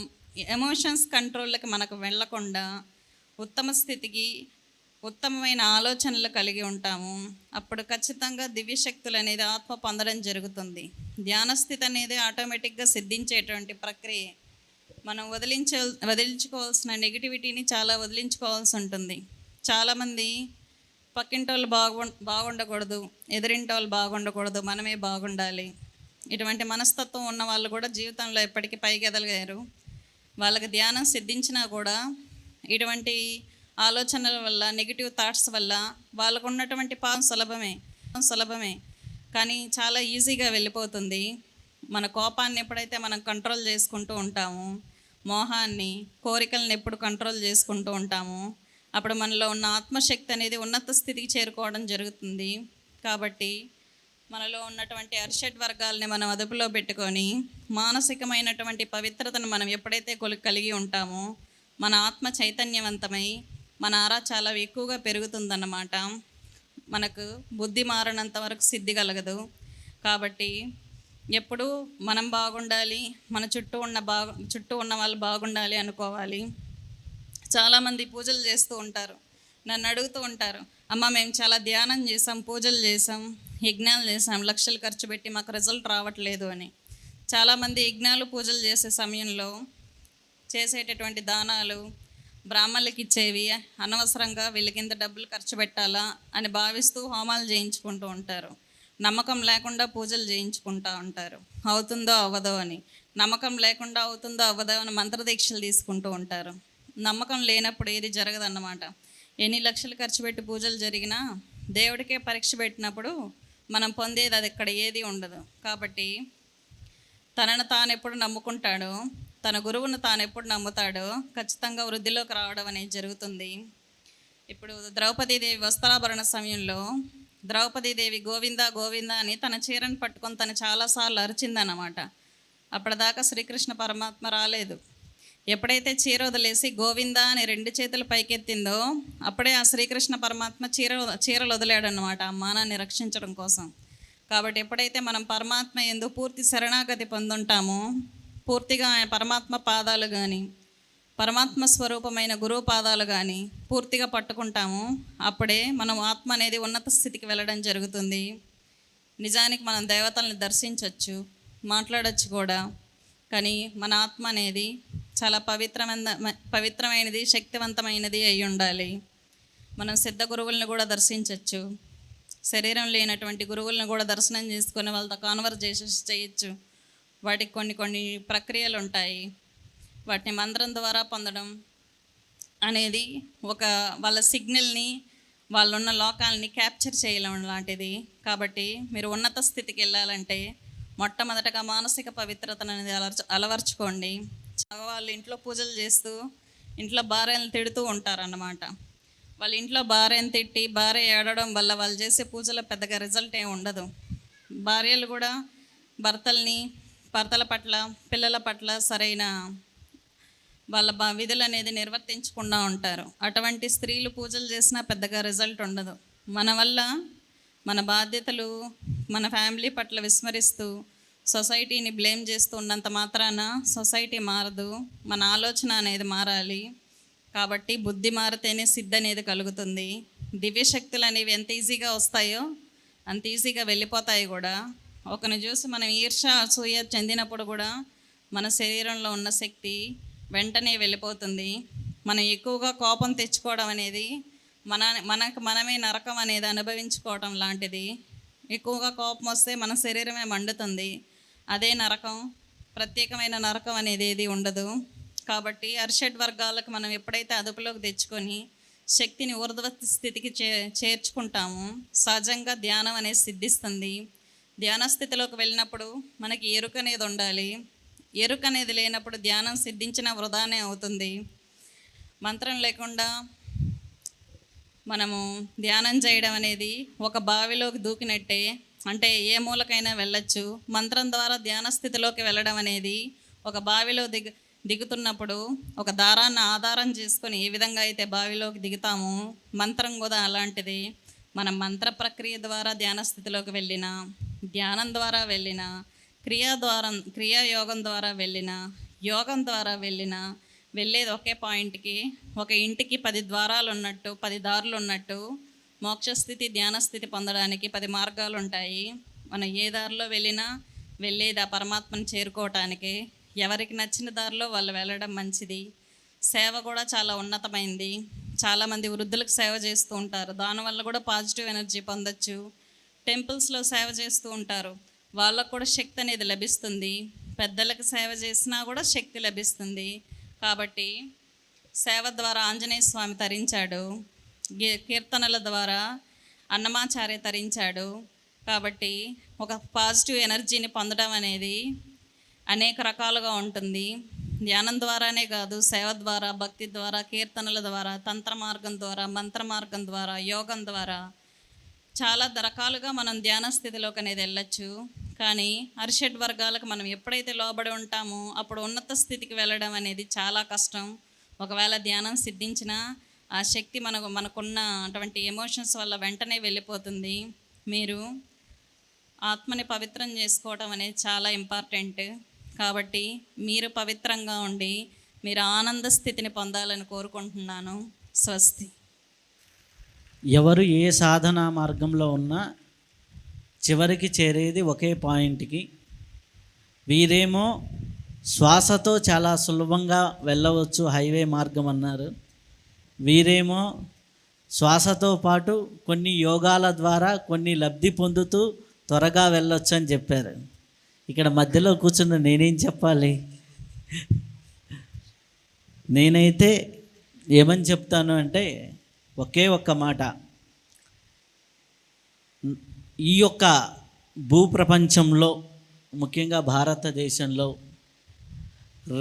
ఎమోషన్స్ కంట్రోల్కి మనకు వెళ్ళకుండా ఉత్తమ స్థితికి, ఉత్తమమైన ఆలోచనలు కలిగి ఉంటాము, అప్పుడు ఖచ్చితంగా దివ్యశక్తులు అనేది ఆత్మ పొందడం జరుగుతుంది. ధ్యాన స్థితి అనేది ఆటోమేటిక్గా సిద్ధించేటువంటి ప్రక్రియ. మనం వదిలించుకోవాల్సిన నెగిటివిటీని చాలా వదిలించుకోవాల్సి ఉంటుంది. చాలామంది పక్కింటోళ్ళు బాగుండకూడదు, ఎదురింటోళ్ళు బాగుండకూడదు, మనమే బాగుండాలి, ఇటువంటి మనస్తత్వం ఉన్న వాళ్ళు కూడా జీవితంలో ఎప్పటికీ పైకి ఎదగలేరు. వాళ్ళకి ధ్యానం సిద్ధించినా కూడా ఇటువంటి ఆలోచనల వల్ల, నెగిటివ్ థాట్స్ వల్ల వాళ్ళకు ఉన్నటువంటి పాపం సులభమే కానీ చాలా ఈజీగా వెళ్ళిపోతుంది. మన కోపాన్ని ఎప్పుడైతే మనం కంట్రోల్ చేసుకుంటూ ఉంటామో, మోహాన్ని, కోరికలను ఎప్పుడు కంట్రోల్ చేసుకుంటూ ఉంటామో, అప్పుడు మనలో ఉన్న ఆత్మశక్తి అనేది ఉన్నత స్థితికి చేరుకోవడం జరుగుతుంది. కాబట్టి మనలో ఉన్నటువంటి అరిషడ్ వర్గాలని మనం అదుపులో పెట్టుకొని మానసికమైనటువంటి పవిత్రతను మనం ఎప్పుడైతే కలిగి ఉంటామో మన ఆత్మ చైతన్యవంతమై మన ఆరా చాలా ఎక్కువగా పెరుగుతుందన్నమాట. మనకు బుద్ధి మారినంత వరకు సిద్ధి కలగదు. కాబట్టి ఎప్పుడు మనం బాగుండాలి, మన చుట్టూ ఉన్న వాళ్ళు బాగుండాలి అనుకోవాలి. చాలామంది పూజలు చేస్తూ ఉంటారు, నన్ను అడుగుతూ ఉంటారు, అమ్మ మేము చాలా ధ్యానం చేసాం, పూజలు చేసాం, యజ్ఞాలు చేసాం, లక్షలు ఖర్చు పెట్టి మాకు రిజల్ట్ రావట్లేదు అని. చాలామంది యజ్ఞాలు పూజలు చేసే సమయంలో చేసేటటువంటి దానాలు బ్రాహ్మణులకి ఇచ్చేవి అనవసరంగా వీళ్ళకి ఇంత డబ్బులు ఖర్చు పెట్టాలా అని భావిస్తూ హోమాలు చేయించుకుంటూ ఉంటారు. నమ్మకం లేకుండా పూజలు చేయించుకుంటూ ఉంటారు, అవుతుందో అవ్వదో అని. నమ్మకం లేకుండా అవుతుందో అవ్వదో అని మంత్రదీక్షలు తీసుకుంటూ ఉంటారు. నమ్మకం లేనప్పుడు ఏది జరగదన్నమాట. ఎన్ని లక్షలు ఖర్చు పెట్టి పూజలు జరిగినా దేవుడికే పరీక్ష పెట్టినప్పుడు మనం పొందేది అది ఇక్కడ ఏది ఉండదు. కాబట్టి తనను తాను ఎప్పుడు నమ్ముకుంటాడో, తన గురువును తాను ఎప్పుడు నమ్ముతాడో ఖచ్చితంగా వృద్ధిలోకి రావడం అనేది జరుగుతుంది. ఇప్పుడు ద్రౌపదీదేవి వస్త్రాభరణ సమయంలో ద్రౌపదీదేవి గోవింద గోవింద అని తన చీరను పట్టుకొని తను చాలాసార్లు అరిచిందన్నమాట. అప్పటిదాకా శ్రీకృష్ణ పరమాత్మ రాలేదు. ఎప్పుడైతే చీర వదిలేసి గోవింద అని 2 చేతులు పైకెత్తిందో అప్పుడే ఆ శ్రీకృష్ణ పరమాత్మ చీరలు వదిలాడన్నమాట ఆ మానాన్ని రక్షించడం కోసం. కాబట్టి ఎప్పుడైతే మనం పరమాత్మ యందు పూర్తి శరణాగతి పొందుంటామో, పూర్తిగా ఆయన పరమాత్మ పాదాలు కానీ పరమాత్మ స్వరూపమైన గురువు పాదాలు కానీ పూర్తిగా పట్టుకుంటామో అప్పుడే మనం ఆత్మ అనేది ఉన్నత స్థితికి వెళ్ళడం జరుగుతుంది. నిజానికి మనం దేవతల్ని దర్శించవచ్చు, మాట్లాడచ్చు కూడా. కానీ మన ఆత్మ అనేది చాలా పవిత్రమైనది, శక్తివంతమైనది అయి ఉండాలి. మనం సిద్ధ గురువులను కూడా దర్శించవచ్చు, శరీరం లేనటువంటి గురువులను కూడా దర్శనం చేసుకొని వాళ్ళతో కాన్వర్జేషన్స్ చేయొచ్చు. వాటికి కొన్ని ప్రక్రియలు ఉంటాయి. వాటిని మంత్రం ద్వారా పొందడం అనేది వాళ్ళ సిగ్నల్ని, వాళ్ళున్న లోకాలని క్యాప్చర్ చేయడం లాంటిది. కాబట్టి మీరు ఉన్నత స్థితికి వెళ్ళాలంటే మొట్టమొదటగా మానసిక పవిత్రతను అనేది అలవర్చుకోండి. వాళ్ళు ఇంట్లో పూజలు చేస్తూ ఇంట్లో భార్యలను తిడుతూ ఉంటారన్నమాట. వాళ్ళ ఇంట్లో భార్యను తిట్టి భార్య ఏడవడం వల్ల వాళ్ళు చేసే పూజలో పెద్దగా రిజల్ట్ ఏమి ఉండదు. భార్యలు కూడా భర్తల పట్ల, పిల్లల పట్ల సరైన వాళ్ళ విధులు అనేది నిర్వర్తించకుండా ఉంటారు. అటువంటి స్త్రీలు పూజలు చేసినా పెద్దగా రిజల్ట్ ఉండదు. మన వల్ల మన బాధ్యతలు మన ఫ్యామిలీ పట్ల విస్మరిస్తూ సొసైటీని బ్లేమ్ చేస్తూ ఉన్నంత మాత్రాన సొసైటీ మారదు. మన ఆలోచన అనేది మారాలి. కాబట్టి బుద్ధి మారితేనే సిద్ధి అనేది కలుగుతుంది. దివ్యశక్తులు అనేవి ఎంత ఈజీగా వస్తాయో అంత ఈజీగా వెళ్ళిపోతాయి కూడా. ఒకరిని చూసి మనం ఈర్ష అసూయ చెందినప్పుడు కూడా మన శరీరంలో ఉన్న శక్తి వెంటనే వెళ్ళిపోతుంది. మనం ఎక్కువగా కోపం తెచ్చుకోవడం అనేది మనమే నరకం అనేది అనుభవించుకోవడం లాంటిది. ఎక్కువగా కోపం వస్తే మన శరీరమే మండుతుంది. అదే నరకం, ప్రత్యేకమైన నరకం అనేది ఏది ఉండదు. కాబట్టి అరిషడ్ వర్గాలకు మనం ఎప్పుడైతే అదుపులోకి తెచ్చుకొని శక్తిని ఊర్ధ్వ స్థితికి చేర్చుకుంటామో సహజంగా ధ్యానం అనేది సిద్ధిస్తుంది. ధ్యాన స్థితిలోకి వెళ్ళినప్పుడు మనకి ఎరుక అనేది ఉండాలి. ఎరుక అనేది లేనప్పుడు ధ్యానం సిద్ధించిన వృధానే అవుతుంది. మంత్రం లేకుండా మనము ధ్యానం చేయడం అనేది ఒక బావిలోకి దూకినట్టే. అంటే ఏ మూలకైనా వెళ్ళచ్చు. మంత్రం ద్వారా ధ్యాన స్థితిలోకి వెళ్ళడం అనేది ఒక బావిలో దిగుతున్నప్పుడు ఒక దారాన్ని ఆధారం చేసుకొని ఏ విధంగా అయితే బావిలోకి దిగుతామో మంత్రం కూడా అలాంటిది. మనం మంత్ర ప్రక్రియ ద్వారా ధ్యాన స్థితిలోకి వెళ్ళిన, ధ్యానం ద్వారా వెళ్ళిన, క్రియాయోగం ద్వారా వెళ్ళిన, యోగం ద్వారా వెళ్ళిన వెళ్ళేది ఒకే పాయింట్కి. ఒక ఇంటికి 10 ద్వారాలు ఉన్నట్టు, 10 దారులు ఉన్నట్టు మోక్షస్థితి ధ్యానస్థితి పొందడానికి 10 మార్గాలు ఉంటాయి. మనం ఏ దారిలో వెళ్ళినా వెళ్ళేది ఆ పరమాత్మను చేరుకోవటానికి. ఎవరికి నచ్చిన దారిలో వాళ్ళు వెళ్ళడం మంచిది. సేవ కూడా చాలా ఉన్నతమైంది. చాలామంది వృద్ధులకు సేవ చేస్తూ ఉంటారు, దానివల్ల కూడా పాజిటివ్ ఎనర్జీ పొందొచ్చు. టెంపుల్స్లో సేవ చేస్తూ ఉంటారు, వాళ్ళకు కూడా శక్తి అనేది లభిస్తుంది. పెద్దలకు సేవ చేసినా కూడా శక్తి లభిస్తుంది. కాబట్టి సేవ ద్వారా ఆంజనేయ స్వామి తరించాడు, కీర్తనల ద్వారా అన్నమాచార్య తరించాడు. కాబట్టి ఒక పాజిటివ్ ఎనర్జీని పొందడం అనేది అనేక రకాలుగా ఉంటుంది. ధ్యానం ద్వారానే కాదు, సేవ ద్వారా, భక్తి ద్వారా, కీర్తనల ద్వారా, తంత్ర మార్గం ద్వారా, మంత్ర మార్గం ద్వారా, యోగం ద్వారా చాలా రకాలుగా మనం ధ్యాన స్థితిలోకి అనేది వెళ్ళచ్చు. కానీ అరిషడ్ వర్గాలకు మనం ఎప్పుడైతే లోబడి ఉంటామో అప్పుడు ఉన్నత స్థితికి వెళ్ళడం అనేది చాలా కష్టం. ఒకవేళ ధ్యానం సిద్ధించినా ఆ శక్తి మనకున్న అటువంటి ఎమోషన్స్ వల్ల వెంటనే వెళ్ళిపోతుంది. మీరు ఆత్మని పవిత్రం చేసుకోవడం అనేది చాలా ఇంపార్టెంట్. కాబట్టి మీరు పవిత్రంగా ఉండి మీరు ఆనంద స్థితిని పొందాలని కోరుకుంటున్నాను. స్వస్తి. ఎవరు ఏ సాధనా మార్గంలో ఉన్నా చివరికి చేరేది ఒకే పాయింట్కి. వీరేమో శ్వాసతో చాలా సులభంగా వెళ్ళవచ్చు, హైవే మార్గం అన్నారు. వీరేమో శ్వాసతో పాటు కొన్ని యోగాల ద్వారా కొన్ని లబ్ధి పొందుతూ త్వరగా వెళ్ళొచ్చు అని చెప్పారు. ఇక్కడ మధ్యలో కూర్చున్న నేనేం చెప్పాలి? నేనైతే ఏమని చెప్తాను అంటే ఒకే ఒక్క మాట. ఈ యొక్క భూప్రపంచంలో ముఖ్యంగా భారతదేశంలో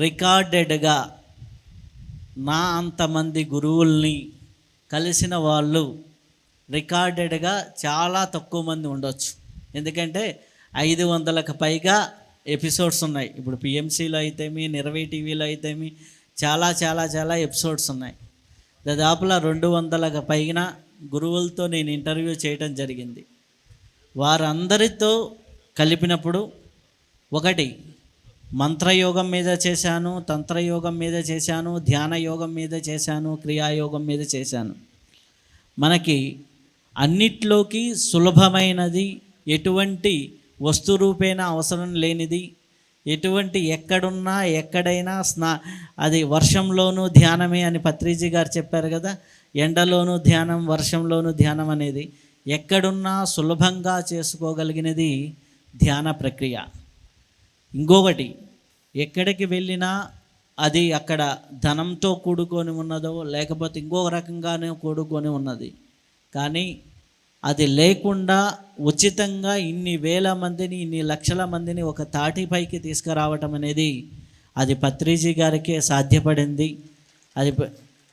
రికార్డెడ్గా నా అంతమంది గురువుల్ని కలిసిన వాళ్ళు రికార్డెడ్గా చాలా తక్కువ మంది ఉండొచ్చు. ఎందుకంటే 500కు పైగా ఎపిసోడ్స్ ఉన్నాయి. ఇప్పుడు పిఎంసీలో అయితేమి, నిర్వై టీవీలో అయితేమి చాలా చాలా చాలా ఎపిసోడ్స్ ఉన్నాయి. దాదాపులా 200కు పైన గురువులతో నేను ఇంటర్వ్యూ చేయడం జరిగింది. వారందరితో కలిపినప్పుడు ఒకటి మంత్రయోగం మీద చేశాను, తంత్రయోగం మీద చేశాను, ధ్యాన యోగం మీద చేశాను, క్రియాయోగం మీద చేశాను. మనకి అన్నిట్లోకి సులభమైనది, ఎటువంటి వస్తురూపేణ అవసరం లేనిది, ఎటువంటి ఎక్కడున్నా ఎక్కడైనా అది వర్షంలోనూ ధ్యానమే అని పత్రిజీ గారు చెప్పారు కదా, ఎండలోనూ ధ్యానం, వర్షంలోనూ ధ్యానం అనేది ఎక్కడున్నా సులభంగా చేసుకోగలిగినది ధ్యాన ప్రక్రియ. ఇంకొకటి, ఎక్కడికి వెళ్ళినా అది అక్కడ ధనంతో కూడుకొని ఉన్నదో లేకపోతే ఇంకొక రకంగానే కూడుకొని ఉన్నది, కానీ అది లేకుండా ఉచితంగా ఇన్ని వేల మందిని, ఇన్ని లక్షల మందిని ఒక తాటిపైకి తీసుకురావటం అనేది అది పత్రిజీ గారికే సాధ్యపడింది. అది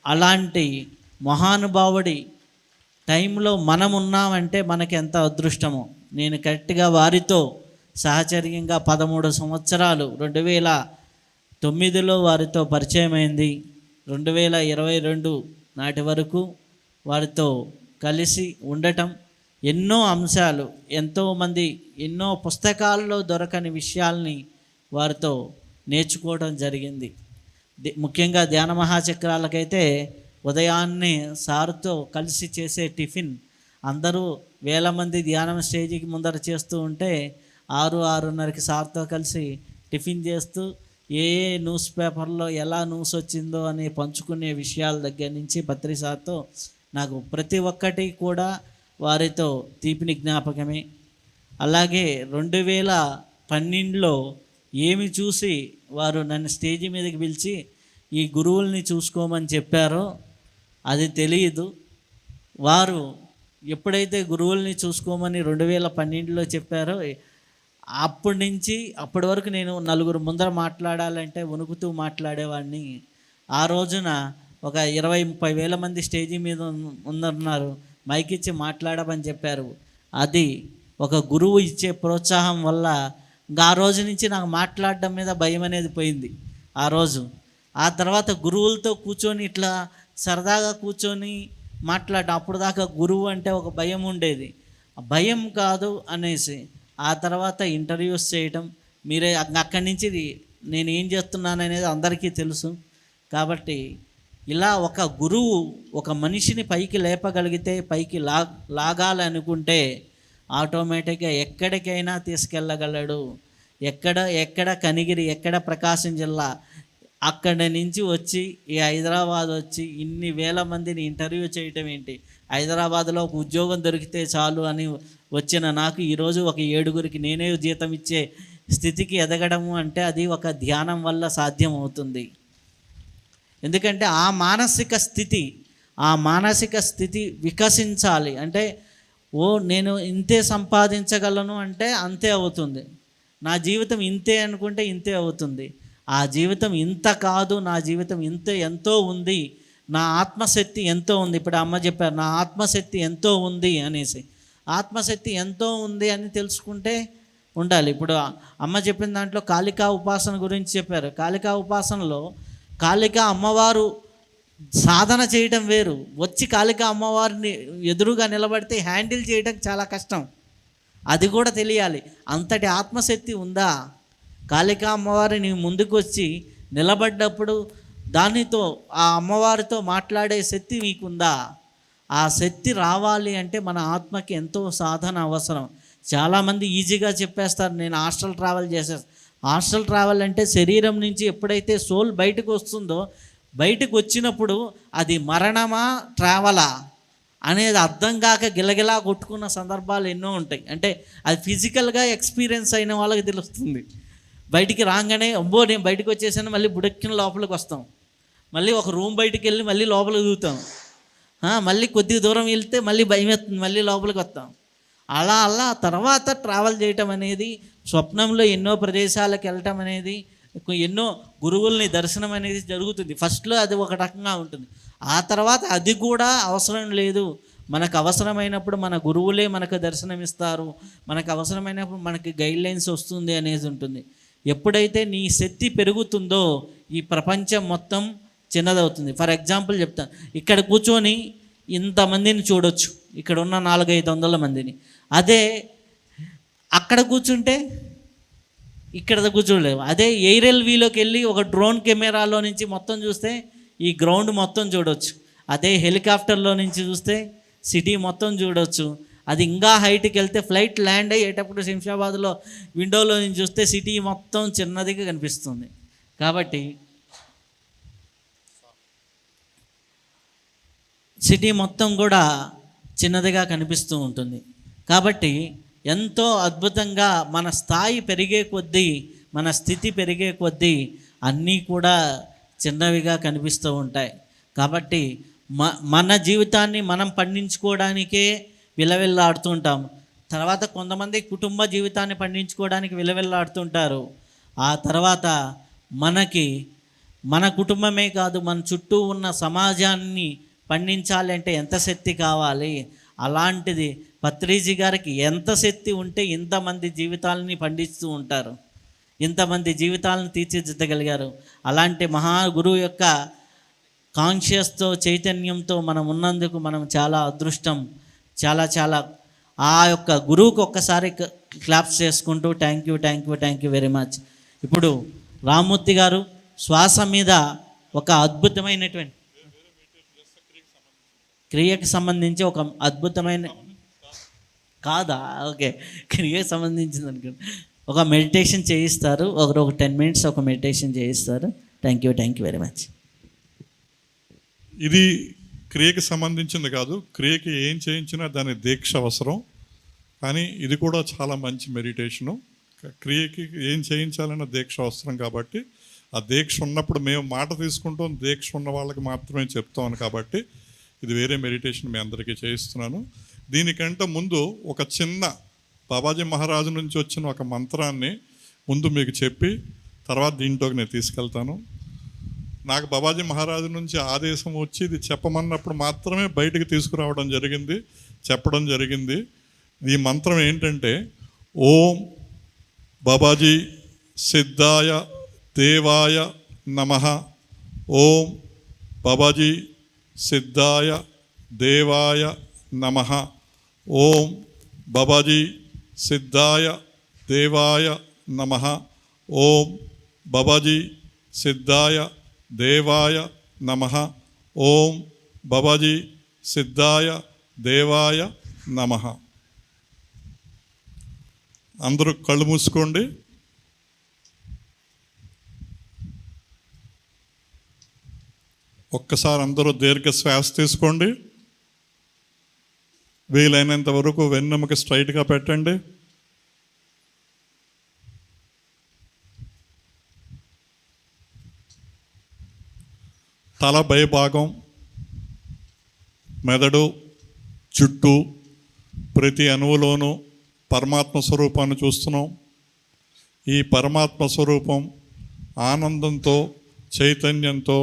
అలాంటి మహానుభావుడి టైంలో మనం ఉన్నామంటే మనకి ఎంత అదృష్టమో. నేను కరెక్ట్గా వారితో సహచర్యంగా 13 సంవత్సరాలు 2009లో వారితో పరిచయం అయింది. 2022 నాటి వరకు వారితో కలిసి ఉండటం, ఎన్నో అంశాలు, ఎంతోమంది ఎన్నో పుస్తకాల్లో దొరకని విషయాల్ని వారితో నేర్చుకోవడం జరిగింది. ముఖ్యంగా ధ్యాన మహాచక్రాలకైతే ఉదయాన్నే సార్తో కలిసి చేసే టిఫిన్ అందరూ వేల మంది ధ్యానం స్టేజీకి ముందర చేస్తూ ఉంటే 6-6:30కి సార్తో కలిసి టిఫిన్ చేస్తూ ఏ న్యూస్ పేపర్లో ఎలా న్యూస్ వచ్చిందో అని పంచుకునే విషయాల దగ్గర నుంచి పత్రి సార్తో నాకు ప్రతి ఒక్కటి కూడా వారితో తీపిని జ్ఞాపకమే. అలాగే 2012లో ఏమి చూసి వారు నన్ను స్టేజీ మీదకి పిలిచి ఈ గురువుల్ని చూసుకోమని చెప్పారో అది తెలియదు. వారు ఎప్పుడైతే గురువుల్ని చూసుకోమని 2012లో చెప్పారో అప్పటి నుంచి అప్పటి వరకు నేను నలుగురు ముందర మాట్లాడాలంటే వణుకుతూ మాట్లాడేవాడిని. ఆ రోజున ఒక 20-30 వేల మంది స్టేజీ మీద ఉన్నారు, మైక్ ఇచ్చి మాట్లాడమని చెప్పారు. అది ఒక గురువు ఇచ్చే ప్రోత్సాహం వల్ల ఆ రోజు నుంచి నాకు మాట్లాడడం మీద భయం అనేది పోయింది ఆ రోజు. ఆ తర్వాత గురువులతో కూర్చొని ఇట్లా సరదాగా కూర్చొని మాట్లాడడం, అప్పుడు దాకా గురువు అంటే ఒక భయం ఉండేది, భయం కాదు అనేసి ఆ తర్వాత ఇంటర్వ్యూస్ చేయటం, మీరే అక్కడి నుంచి నేను ఏం చేస్తున్నాను అనేది అందరికీ తెలుసు. కాబట్టి ఇలా ఒక గురువు ఒక మనిషిని పైకి లేపగలిగితే, పైకి లాగాలనుకుంటే ఆటోమేటిక్గా ఎక్కడికైనా తీసుకెళ్ళగలడు. ఎక్కడ కనిగిరి, ఎక్కడ ప్రకాశం జిల్లా, అక్కడి నుంచి వచ్చి ఈ హైదరాబాద్ వచ్చి ఇన్ని వేల మందిని ఇంటర్వ్యూ చేయటం ఏంటి, హైదరాబాద్లో ఒక ఉద్యోగం దొరికితే చాలు అని వచ్చిన నాకు ఈరోజు ఒక 7గురికి నేనే జీతం ఇచ్చే స్థితికి ఎదగడము అంటే అది ఒక ధ్యానం వల్ల సాధ్యం అవుతుంది. ఎందుకంటే ఆ మానసిక స్థితి వికసించాలి అంటే, నేను ఇంతే సంపాదించగలను అంటే అంతే అవుతుంది, నా జీవితం ఇంతే అనుకుంటే ఇంతే అవుతుంది. ఆ జీవితం ఇంత కాదు, నా జీవితం ఎంతో ఉంది, నా ఆత్మశక్తి ఎంతో ఉంది. ఇప్పుడు అమ్మ చెప్పారు నా ఆత్మశక్తి ఎంతో ఉంది అనేసి, ఆత్మశక్తి ఎంతో ఉంది అని తెలుసుకుంటే ఉండాలి. ఇప్పుడు అమ్మ చెప్పిన దాంట్లో కాళికా ఉపాసన గురించి చెప్పారు. కాళికా ఉపాసనలో కాళికా అమ్మవారు సాధన చేయడం వేరు, వచ్చి కాళికా అమ్మవారిని ఎదురుగా నిలబడితే హ్యాండిల్ చేయడం చాలా కష్టం, అది కూడా తెలియాలి. అంతటి ఆత్మశక్తి ఉందా? కాళికా అమ్మవారిని ముందుకు వచ్చి నిలబడ్డప్పుడు దానితో ఆ అమ్మవారితో మాట్లాడే శక్తి మీకుందా? ఆ శక్తి రావాలి అంటే మన ఆత్మకి ఎంతో సాధన అవసరం. చాలామంది ఈజీగా చెప్పేస్తారు నేను హాస్టల్ ట్రావెల్ చేసేస్తాను. హాస్టల్ ట్రావెల్ అంటే శరీరం నుంచి ఎప్పుడైతే సోల్ బయటకు వస్తుందో, బయటకు వచ్చినప్పుడు అది మరణమా ట్రావెలా అనేది అర్థం కాక గిలగిలా కొట్టుకున్న సందర్భాలు ఎన్నో ఉంటాయి. అంటే అది ఫిజికల్గా ఎక్స్పీరియన్స్ అయిన వాళ్ళకి తెలుస్తుంది. బయటికి రాగానే అబ్బో నేను బయటకు వచ్చేసాను, మళ్ళీ బుడెక్కిన లోపలికి వస్తాం, మళ్ళీ ఒక రూమ్ బయటికి వెళ్ళి మళ్ళీ లోపలికి దిగుతాం, మళ్ళీ కొద్ది దూరం వెళ్తే మళ్ళీ భయం వేస్తుంది, మళ్ళీ లోపలికి వస్తాం. అలా అలా తర్వాత ట్రావెల్ చేయటం అనేది, స్వప్నంలో ఎన్నో ప్రదేశాలకు వెళ్ళటం అనేది, ఎన్నో గురువుల్ని దర్శనం అనేది జరుగుతుంది. ఫస్ట్లో అది ఒక రకంగా ఉంటుంది. ఆ తర్వాత అది కూడా అవసరం లేదు, మనకు అవసరమైనప్పుడు మన గురువులే మనకు దర్శనమిస్తారు, మనకు అవసరమైనప్పుడు మనకి గైడ్లైన్స్ వస్తుంది అనేది ఉంటుంది. ఎప్పుడైతే నీ శక్తి పెరుగుతుందో ఈ ప్రపంచం మొత్తం చిన్నదవుతుంది. ఫర్ ఎగ్జాంపుల్ చెప్తాను, ఇక్కడ కూర్చొని ఇంతమందిని చూడొచ్చు, ఇక్కడ ఉన్న 400-500 మందిని. అదే అక్కడ కూర్చుంటే ఇక్కడ కూర్చోలేవు. అదే ఎయిరెల్ వీలోకి వెళ్ళి ఒక డ్రోన్ కెమెరాలో నుంచి మొత్తం చూస్తే ఈ గ్రౌండ్ మొత్తం చూడొచ్చు. అదే హెలికాప్టర్లో నుంచి చూస్తే సిటీ మొత్తం చూడొచ్చు. అది ఇంకా హైట్కి వెళ్తే ఫ్లైట్ ల్యాండ్ అయ్యేటప్పుడు శంషాబాద్లో విండోలో నుంచి చూస్తే సిటీ మొత్తం చిన్నదిగా కనిపిస్తుంది. కాబట్టి సిటీ మొత్తం కూడా చిన్నదిగా కనిపిస్తూ ఉంటుంది. కాబట్టి ఎంతో అద్భుతంగా మన స్థాయి పెరిగే కొద్దీ, మన స్థితి పెరిగే కొద్దీ అన్నీ కూడా చిన్నవిగా కనిపిస్తూ ఉంటాయి. కాబట్టి మన జీవితాన్ని మనం పండించుకోవడానికే విలవిల్లాడుతూ ఉంటాం. తర్వాత కొంతమంది కుటుంబ జీవితాన్ని పండించుకోవడానికి విలవిల్లాడుతుంటారు. ఆ తర్వాత మనకి మన కుటుంబమే కాదు, మన చుట్టూ ఉన్న సమాజాన్ని పండించాలి అంటే ఎంత శక్తి కావాలి. అలాంటిది పత్రిజీ గారికి ఎంత శక్తి ఉంటే ఇంతమంది జీవితాలని పండిస్తూ ఉంటారు, ఇంతమంది జీవితాలను తీర్చిదిద్దగలిగారు. అలాంటి మహాగురువు యొక్క కాన్షియస్తో, చైతన్యంతో మనం ఉన్నందుకు మనం చాలా అదృష్టం. చాలా చాలా ఆ యొక్క గురువుకు ఒక్కసారి క్లాప్స్ చేసుకుంటూ థ్యాంక్ యూ వెరీ మచ్. ఇప్పుడు రామ్మూర్తి గారు శ్వాస మీద ఒక అద్భుతమైనటువంటి క్రియకు సంబంధించి ఒక అద్భుతమైన కాదా ఓకే క్రియకు సంబంధించింది అనుకోండి, ఒక మెడిటేషన్ చేయిస్తారు. ఒక 10 minutes ఒక మెడిటేషన్ చేయిస్తారు. Thank you very much. ఇది క్రియకి సంబంధించింది కాదు, క్రియకి ఏం చేయించినా దాని దీక్ష అవసరం. కానీ ఇది కూడా చాలా మంచి మెడిటేషను. క్రియకి ఏం చేయించాలన్న దీక్ష అవసరం కాబట్టి, ఆ దీక్ష ఉన్నప్పుడు మేము మాట తీసుకుంటాం, దీక్ష ఉన్న వాళ్ళకి మాత్రమే చెప్తాం కాబట్టి ఇది వేరే మెడిటేషన్ మీ అందరికీ చేయిస్తున్నాను. దీనికంటే ముందు ఒక చిన్న బాబాజీ మహారాజు నుంచి వచ్చిన ఒక మంత్రాన్ని ముందు మీకు చెప్పి తర్వాత దీంట్లోకి నేను తీసుకెళ్తాను. నాకు బాబాజీ మహారాజు నుంచి ఆదేశం వచ్చి ఇది చెప్పమన్నప్పుడు మాత్రమే బయటికి తీసుకురావడం జరిగింది, చెప్పడం జరిగింది. ఈ మంత్రం ఏంటంటే, ఓం బాబాజీ సిద్ధాయ దేవాయ నమః. ఓం బాబాజీ సిద్ధాయ దేవాయ నమః. ఓం బాబాజీ సిద్ధాయ దేవాయ నమః. ఓం బాబాజీ సిద్ధాయ దేవాయ నమః. ఓం బాబాజీ సిద్ధాయ దేవాయ నమః. అందరూ కళ్ళు మూసుకోండి. ఒక్కసారి అందరూ దీర్ఘ శ్వాస తీసుకోండి. వీలైనంత వరకు వెన్నెముక స్ట్రైట్గా పెట్టండి. తల పైభాగం, మెదడు, చుట్టూ ప్రతి అణువులోనూ పరమాత్మ స్వరూపాన్ని చూస్తున్నాం. ఈ పరమాత్మ స్వరూపం ఆనందంతో, చైతన్యంతో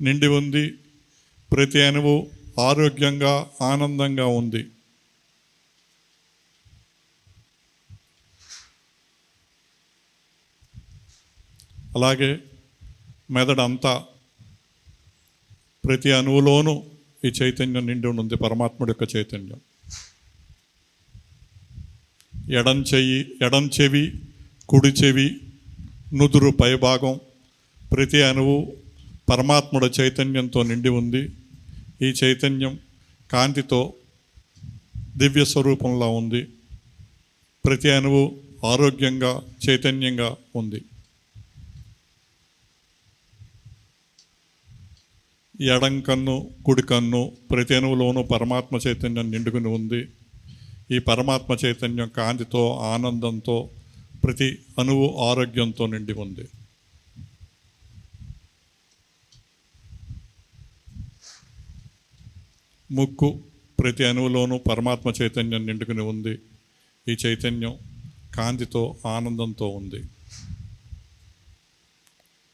నిండి ఉంది. ప్రతి అణువు ఆరోగ్యంగా, ఆనందంగా ఉంది. అలాగే మెదడంతా, ప్రతి అణువులోనూ ఈ చైతన్యం నిండి ఉంది, పరమాత్ముడి యొక్క చైతన్యం. ఎడం చెవి, కుడి చెవి, నుదురు పైభాగం, ప్రతి అణువు పరమాత్ముడి చైతన్యంతో నిండి ఉంది. ఈ చైతన్యం కాంతితో దివ్య స్వరూపంలో ఉంది. ప్రతి అణువు ఆరోగ్యంగా, చైతన్యంగా ఉంది. ఎడం కన్ను, కుడి కన్ను, ప్రతి అణువులోనూ పరమాత్మ చైతన్యం నిండుకుని ఉంది. ఈ పరమాత్మ చైతన్యం కాంతితో, ఆనందంతో, ప్రతి అణువు ఆరోగ్యంతో నిండి ఉంది. ముక్కు, ప్రతి అణువులోనూ పరమాత్మ చైతన్యం నిండుకుని ఉంది. ఈ చైతన్యం కాంతితో ఆనందంతో ఉంది.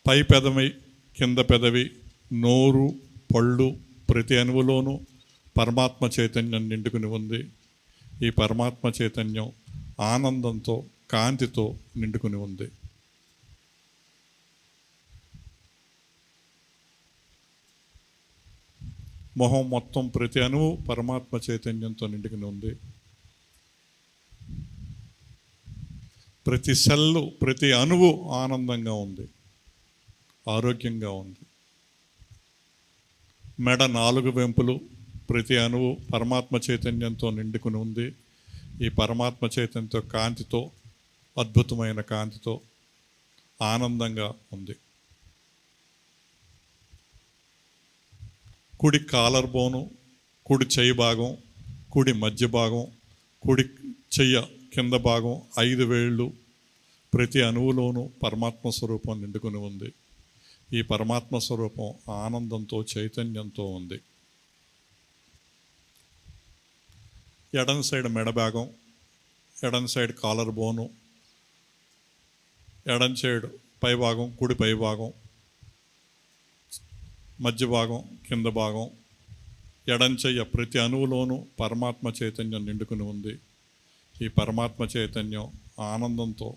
పై పెదవి, కింద పెదవి, నోరు, పళ్ళు ప్రతి అణువులోనూ పరమాత్మ చైతన్యం నిండుకుని ఉంది. ఈ పరమాత్మ చైతన్యం ఆనందంతో కాంతితో నిండుకుని ఉంది. మొహం మొత్తం ప్రతి అణువు పరమాత్మ చైతన్యంతో నిండుకుని ఉంది. ప్రతి సెల్లు, ప్రతి అణువు ఆనందంగా ఉంది, ఆరోగ్యంగా ఉంది. మెడ 4 వెంపులు ప్రతి అణువు పరమాత్మ చైతన్యంతో నిండుకుని ఉంది. ఈ పరమాత్మ చైతన్యంతో కాంతితో, అద్భుతమైన కాంతితో ఆనందంగా ఉంది. కుడి కాలర్ బోను, కుడి చెయ్యి భాగం, కుడి మధ్య భాగం, కుడి చెయ్య కింద భాగం, 5 వేళ్ళు ప్రతి అణువులోనూ పరమాత్మ స్వరూపం నిండుకుని ఉంది. ఈ పరమాత్మ స్వరూపం ఆనందంతో చైతన్యంతో ఉంది. ఎడమ సైడ్ మెడ భాగం, ఎడమ సైడ్ కాలర్ బోను, ఎడమ సైడ్ పై భాగం, కుడి పై భాగం, మధ్య భాగం, కింద భాగం, ఎడమ చెయ్య ప్రతి అణువులోనూ పరమాత్మ చైతన్యం నిండుకుని ఉంది. ఈ పరమాత్మ చైతన్యం ఆనందంతో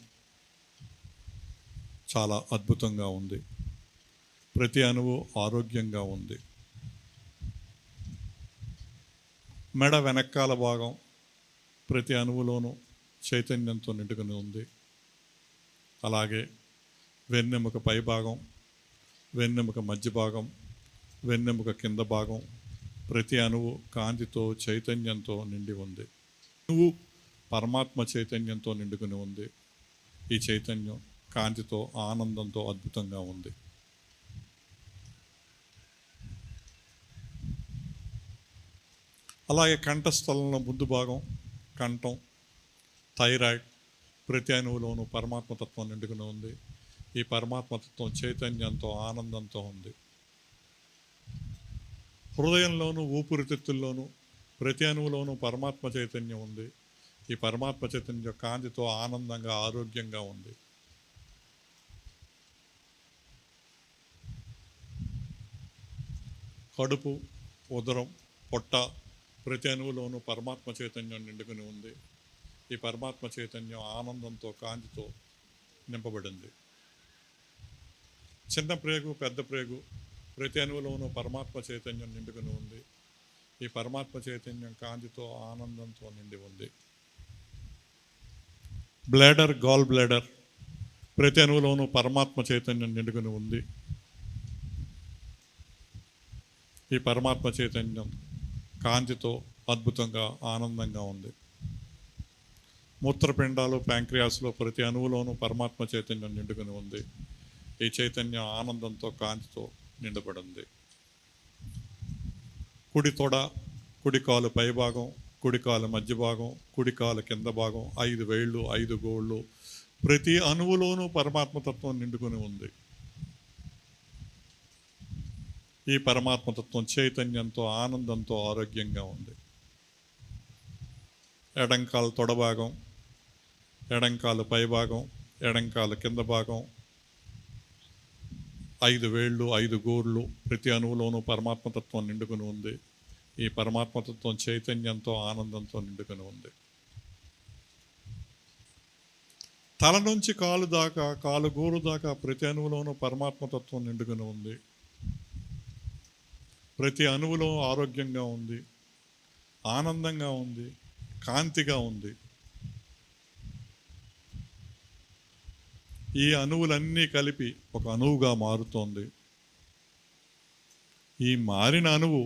చాలా అద్భుతంగా ఉంది. ప్రతి అణువు ఆరోగ్యంగా ఉంది. మెడ వెనకాల భాగం ప్రతి అణువులోనూ చైతన్యంతో నిండుకుని ఉంది. అలాగే వెన్నెముక పై భాగం, వెన్నెముక మధ్య భాగం, వెన్నెముక కింద భాగం ప్రతి అణువు కాంతితో చైతన్యంతో నిండి ఉంది. అణువు పరమాత్మ చైతన్యంతో నిండుకుని ఉంది. ఈ చైతన్యం కాంతితో ఆనందంతో అద్భుతంగా ఉంది. అలాగే కంఠస్థలంలో ముందు భాగం, కంఠం, థైరాయిడ్ ప్రతి అణువులోనూ పరమాత్మతత్వం నిండుకుని ఉంది. ఈ పరమాత్మతత్వం చైతన్యంతో ఆనందంతో ఉంది. హృదయంలోనూ ఊపిరితిత్తుల్లోనూ ప్రతి అణువులోనూ పరమాత్మ చైతన్యం ఉంది. ఈ పరమాత్మ చైతన్యం కాంతితో ఆనందంగా ఆరోగ్యంగా ఉంది. కడుపు, ఉదరం, పొట్ట ప్రతి అణువులోనూ పరమాత్మ చైతన్యం నిండుకుని ఉంది. ఈ పరమాత్మ చైతన్యం ఆనందంతో కాంతితో నింపబడింది. చిన్న ప్రేగు, పెద్ద ప్రేగు ప్రతి అణువులోనూ పరమాత్మ చైతన్యం నిండుకుని ఉంది. ఈ పరమాత్మ చైతన్యం కాంతితో ఆనందంతో నిండి ఉంది. బ్లాడర్, గాల్ బ్లాడర్ ప్రతి అణువులోనూ పరమాత్మ చైతన్యం నిండుకుని ఉంది. ఈ పరమాత్మ చైతన్యం కాంతితో అద్భుతంగా ఆనందంగా ఉంది. మూత్రపిండాలు, ప్యాంక్రియాస్లో ప్రతి అణువులోనూ పరమాత్మ చైతన్యం నిండుకుని ఉంది. ఈ చైతన్యం ఆనందంతో కాంతితో నిండబడింది. కుడి తొడ, కుడి కాలు పై భాగం, కుడి కాలు మధ్య భాగం, కుడి కాలు కింద భాగం, 5 వేళ్ళు, 5 గోళ్ళు ప్రతి అణువులోనూ పరమాత్మతత్వం నిండుకుని ఉంది. ఈ పరమాత్మతత్వం చైతన్యంతో ఆనందంతో ఆరోగ్యంగా ఉంది. ఎడంకాలు తొడ భాగం, ఎడంకాలు పై భాగం, ఎడంకాలు కింద భాగం, 5 వేళ్ళు, 5 గోర్లు ప్రతి అణువులోనూ పరమాత్మతత్వం నిండుకుని ఉంది. ఈ పరమాత్మతత్వం చైతన్యంతో ఆనందంతో నిండుకుని ఉంది. తల నుంచి కాలు దాకా, కాలు గోరు దాకా ప్రతి అణువులోనూ పరమాత్మతత్వం నిండుకుని ఉంది. ప్రతి అణువులో ఆరోగ్యంగా ఉంది, ఆనందంగా ఉంది, కాంతిగా ఉంది. ఈ అణువులన్నీ కలిపి ఒక అణువుగా మారుతోంది. ఈ మారిన అణువు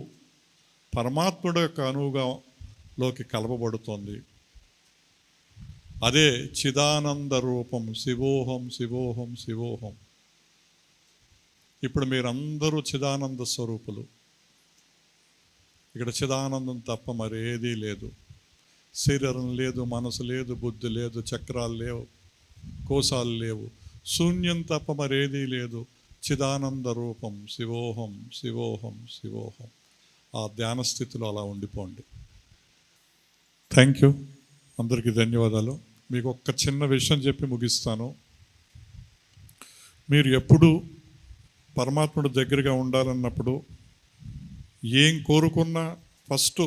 పరమాత్ముడు యొక్క అణువుగా లోకి కలపబడుతోంది. అదే చిదానంద రూపం. శివోహం, శివోహం, శివోహం. ఇప్పుడు మీరందరూ చిదానంద స్వరూపులు. ఇక్కడ చిదానందం తప్ప మరేదీ లేదు. శరీరం లేదు, మనసు లేదు, బుద్ధి లేదు, చక్రాలు లేవు, కోశాలు లేవు. శూన్యం తప్ప మరేదీ లేదు. చిదానంద రూపం. శివోహం, శివోహం, శివోహం. ఆ ధ్యాన స్థితిలో అలా ఉండిపోండి. Thank you. అందరికీ ధన్యవాదాలు. మీకు ఒక్క చిన్న విషయం చెప్పి ముగిస్తాను. మీరు ఎప్పుడు పరమాత్ముడి దగ్గరగా ఉండాలన్నప్పుడు ఏం కోరుకున్నా ఫస్ట్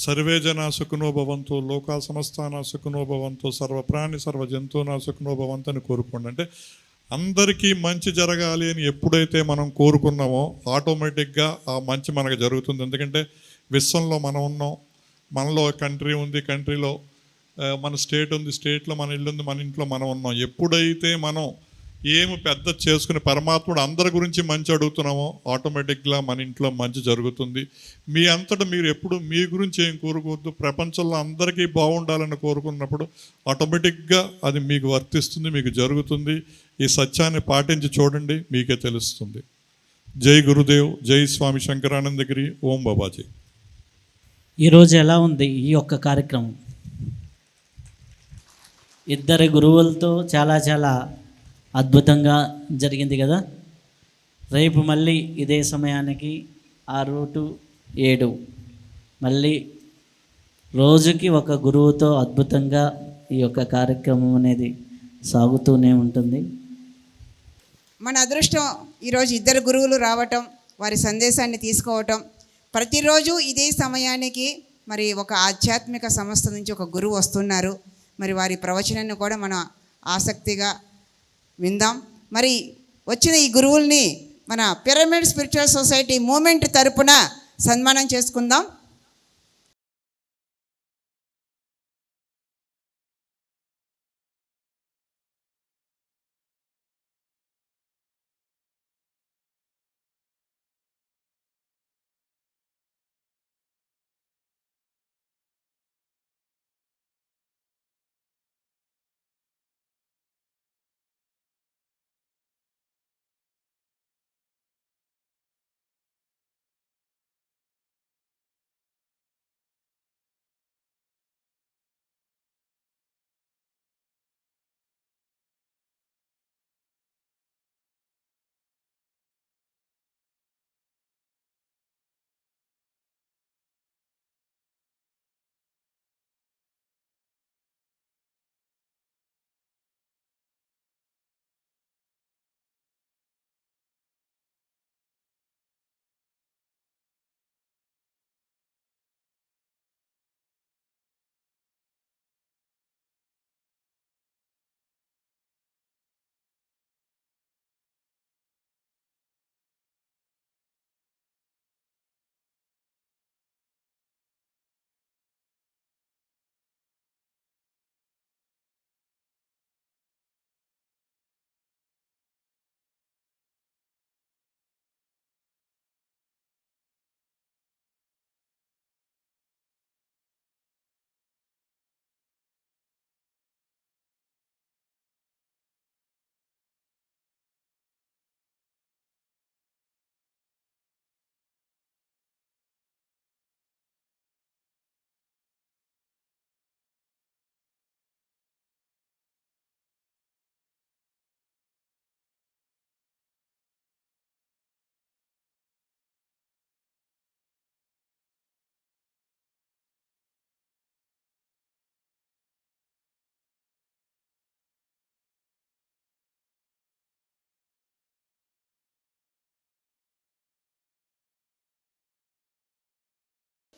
సర్వే జనా సుఖినో భవంతు, లోకా సమస్తానా సుఖినో భవంతు, సర్వప్రాణి సర్వ జంతువునా సుఖినో భవంతు అని కోరుకోండి. అంటే అందరికీ మంచి జరగాలి అని ఎప్పుడైతే మనం కోరుకున్నామో ఆటోమేటిక్గా ఆ మంచి మనకు జరుగుతుంది. ఎందుకంటే విశ్వంలో మనం ఉన్నాం, మనలో కంట్రీ ఉంది, కంట్రీలో మన స్టేట్ ఉంది, స్టేట్లో మన ఇల్లు ఉంది, మన ఇంట్లో మనం ఉన్నాం. ఎప్పుడైతే మనం ఏమి పెద్ద చేసుకుని పరమాత్ముడు అందరి గురించి మంచి అడుగుతున్నామో ఆటోమేటిక్గా మన ఇంట్లో మంచి జరుగుతుంది. మీ అంతటా మీరు ఎప్పుడు మీ గురించి ఏం కోరుకోవద్దు, ప్రపంచంలో అందరికీ బాగుండాలని కోరుకున్నప్పుడు ఆటోమేటిక్గా అది మీకు వర్తిస్తుంది, మీకు జరుగుతుంది. ఈ సత్యాన్ని పాటించి చూడండి, మీకే తెలుస్తుంది. జై గురుదేవ్, జై స్వామి శంకరానందగిరి, ఓం బాబాజీ. ఈరోజు ఎలా ఉంది ఈ యొక్క కార్యక్రమం? ఇద్దరు గురువులతో చాలా అద్భుతంగా జరిగింది కదా. రేపు మళ్ళీ ఇదే సమయానికి 6 to 7 మళ్ళీ రోజుకి ఒక గురువుతో అద్భుతంగా ఈ యొక్క కార్యక్రమం అనేది సాగుతూనే ఉంటుంది. మన అదృష్టం ఈరోజు ఇద్దరు గురువులు రావటం, వారి సందేశాన్ని తీసుకోవటం. ప్రతిరోజు ఇదే సమయానికి మరి ఒక ఆధ్యాత్మిక సంస్థ నుంచి ఒక గురువు వస్తున్నారు. మరి వారి ప్రవచనాన్ని కూడా మనం ఆసక్తిగా విందాం. మరి వచ్చిన ఈ గురువుల్ని మన పిరమిడ్ స్పిరిచువల్ సొసైటీ మూమెంట్ తరపున సన్మానం చేసుకుందాం.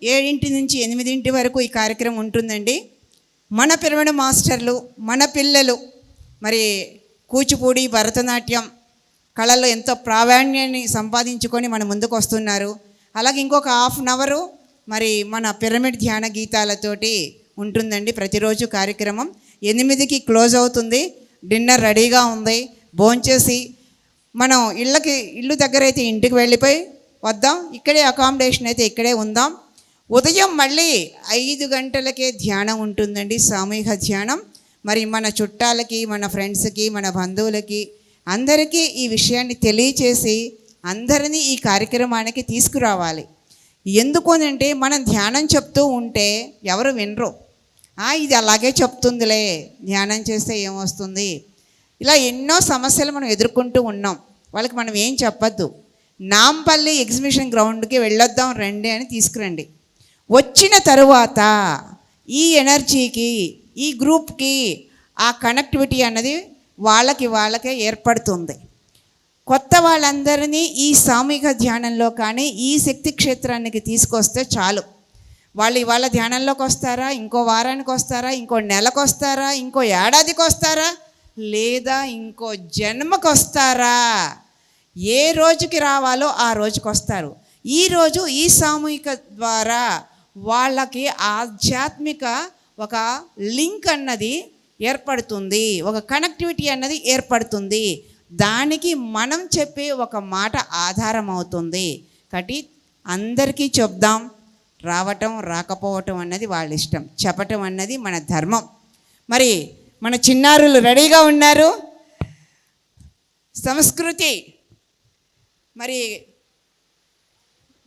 ఏడింటి నుంచి 8 వరకు ఈ కార్యక్రమం ఉంటుందండి. మన పిరమిడ్ మాస్టర్లు, మన పిల్లలు మరి కూచిపూడి, భరతనాట్యం కళల్లో ఎంతో ప్రావీణ్యాన్ని సంపాదించుకొని మన ముందుకు వస్తున్నారు. అలాగే ఇంకొక హాఫ్ అన్ అవరు మరి మన పిరమిడ్ ధ్యాన గీతాలతోటి ఉంటుందండి ప్రతిరోజు కార్యక్రమం. 8కి క్లోజ్ అవుతుంది. డిన్నర్ రెడీగా ఉంది. భోంచేసి మనం ఇల్లు దగ్గర అయితే ఇంటికి వెళ్ళిపోయి వద్దాం. ఇక్కడే అకామిడేషన్ అయితే ఇక్కడే ఉందాం. ఉదయం మళ్ళీ 5 గంటలకే ధ్యానం ఉంటుందండి, సామూహిక ధ్యానం. మరి మన చుట్టాలకి, మన ఫ్రెండ్స్కి, మన బంధువులకి అందరికీ ఈ విషయాన్ని తెలియచేసి అందరినీ ఈ కార్యక్రమానికి తీసుకురావాలి. ఎందుకోనంటే మనం ధ్యానం చెప్తూ ఉంటే ఎవరు వినరు. ఇది అలాగే చెప్తుందిలే, ధ్యానం చేస్తే ఏమొస్తుంది, ఇలా ఎన్నో సమస్యలు మనం ఎదుర్కొంటూ ఉన్నాం. వాళ్ళకి మనం ఏం చెప్పద్దు. నాంపల్లి ఎగ్జిబిషన్ గ్రౌండ్కి వెళ్ళొద్దాం రండి అని తీసుకురండి. వచ్చిన తరువాత ఈ ఎనర్జీకి, ఈ గ్రూప్కి ఆ కనెక్టివిటీ అన్నది వాళ్ళకే ఏర్పడుతుంది. కొత్త వాళ్ళందరినీ ఈ సామూహిక ధ్యానంలో కానీ ఈ శక్తి క్షేత్రానికి తీసుకొస్తే చాలు. వాళ్ళు ఇవాళ ధ్యానంలోకి వస్తారా, ఇంకో వారానికి వస్తారా, ఇంకో నెలకు వస్తారా, ఇంకో ఏడాదికి వస్తారా, లేదా ఇంకో జన్మకు వస్తారా, ఏ రోజుకి రావాలో ఆ రోజుకి వస్తారు. ఈరోజు ఈ సామూహిక ద్వారా వాళ్ళకి ఆధ్యాత్మిక ఒక లింక్ అన్నది ఏర్పడుతుంది, ఒక కనెక్టివిటీ అన్నది ఏర్పడుతుంది. దానికి మనం చెప్పే ఒక మాట ఆధారం అవుతుంది. కాబట్టి అందరికీ చెప్దాం. రావటం రాకపోవటం అన్నది వాళ్ళ ఇష్టం, చెప్పటం అన్నది మన ధర్మం. మరి మన చిన్నారులు రెడీగా ఉన్నారు. సంస్కృతి మరి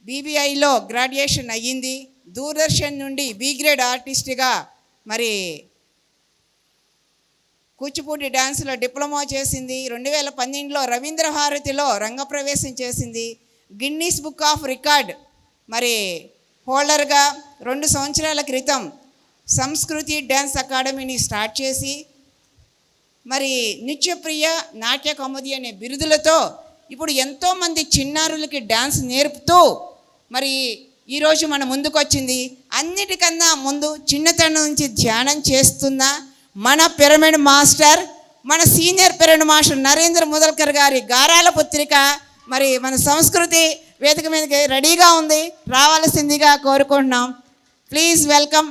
బీబీఐలో గ్రాడ్యుయేషన్ అయ్యింది. దూరదర్శన్ నుండి బి గ్రేడ్ ఆర్టిస్ట్గా మరి కూచిపూడి డ్యాన్స్లో డిప్లొమా చేసింది. 2012లో రవీంద్ర భారతిలో రంగప్రవేశం చేసింది. గిన్నీస్ బుక్ ఆఫ్ రికార్డ్ మరి హోల్డర్గా 2 సంవత్సరాల క్రితం సంస్కృతి డ్యాన్స్ అకాడమీని స్టార్ట్ చేసి మరి నిత్యప్రియ నాట్య కౌముది అనే బిరుదులతో ఇప్పుడు ఎంతోమంది చిన్నారులకి డ్యాన్స్ నేర్పుతూ మరి ఈరోజు మన ముందుకు వచ్చింది. అన్నిటికన్నా ముందు చిన్నతనం నుంచి ధ్యానం చేస్తున్న మన పిరమిడ్ మాస్టర్, మన senior pyramid master Narendra Mudalkar గారి గారాల పుత్రిక మరి మన సంస్కృతి వేదిక మీదకి రెడీగా ఉంది, రావాల్సిందిగా కోరుకుంటున్నాం. Please welcome.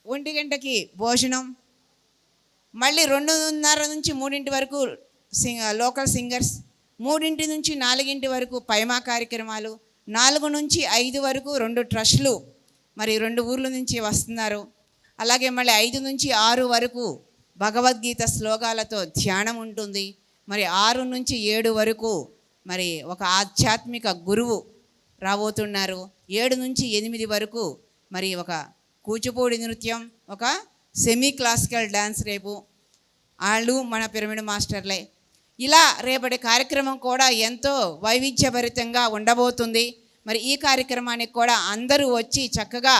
1 గంటకి భోజనం, మళ్ళీ 2:30 నుంచి 3 వరకు లోకల్ సింగర్స్, 3 నుంచి 4 వరకు పైమా కార్యక్రమాలు, 4 నుంచి 5 వరకు 2 ట్రస్టులు మరి 2 ఊర్ల నుంచి వస్తున్నారు. అలాగే మళ్ళీ 5 నుంచి 6 వరకు భగవద్గీత శ్లోకాలతో ధ్యానం ఉంటుంది. మరి 6 నుంచి 7 వరకు మరి ఒక ఆధ్యాత్మిక గురువు రాబోతున్నారు. 7 నుంచి 8 వరకు మరి ఒక కూచిపూడి నృత్యం, ఒక సెమీ క్లాసికల్ డ్యాన్స్ రేపు వాళ్ళు మన పిరమిడ్ మాస్టర్లే. ఇలా రేపటి కార్యక్రమం కూడా ఎంతో వైవిధ్యభరితంగా ఉండబోతుంది. మరి ఈ కార్యక్రమానికి కూడా అందరూ వచ్చి చక్కగా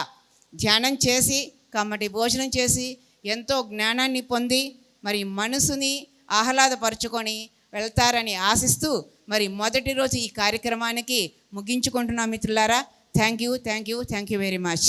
ధ్యానం చేసి కమ్మటి భోజనం చేసి ఎంతో జ్ఞానాన్ని పొంది మరి మనసుని ఆహ్లాదపరుచుకొని వెళ్తారని ఆశిస్తూ మరి మొదటి రోజు ఈ కార్యక్రమానికి ముగించుకుంటున్నాం మిత్రులారా. Thank you very much.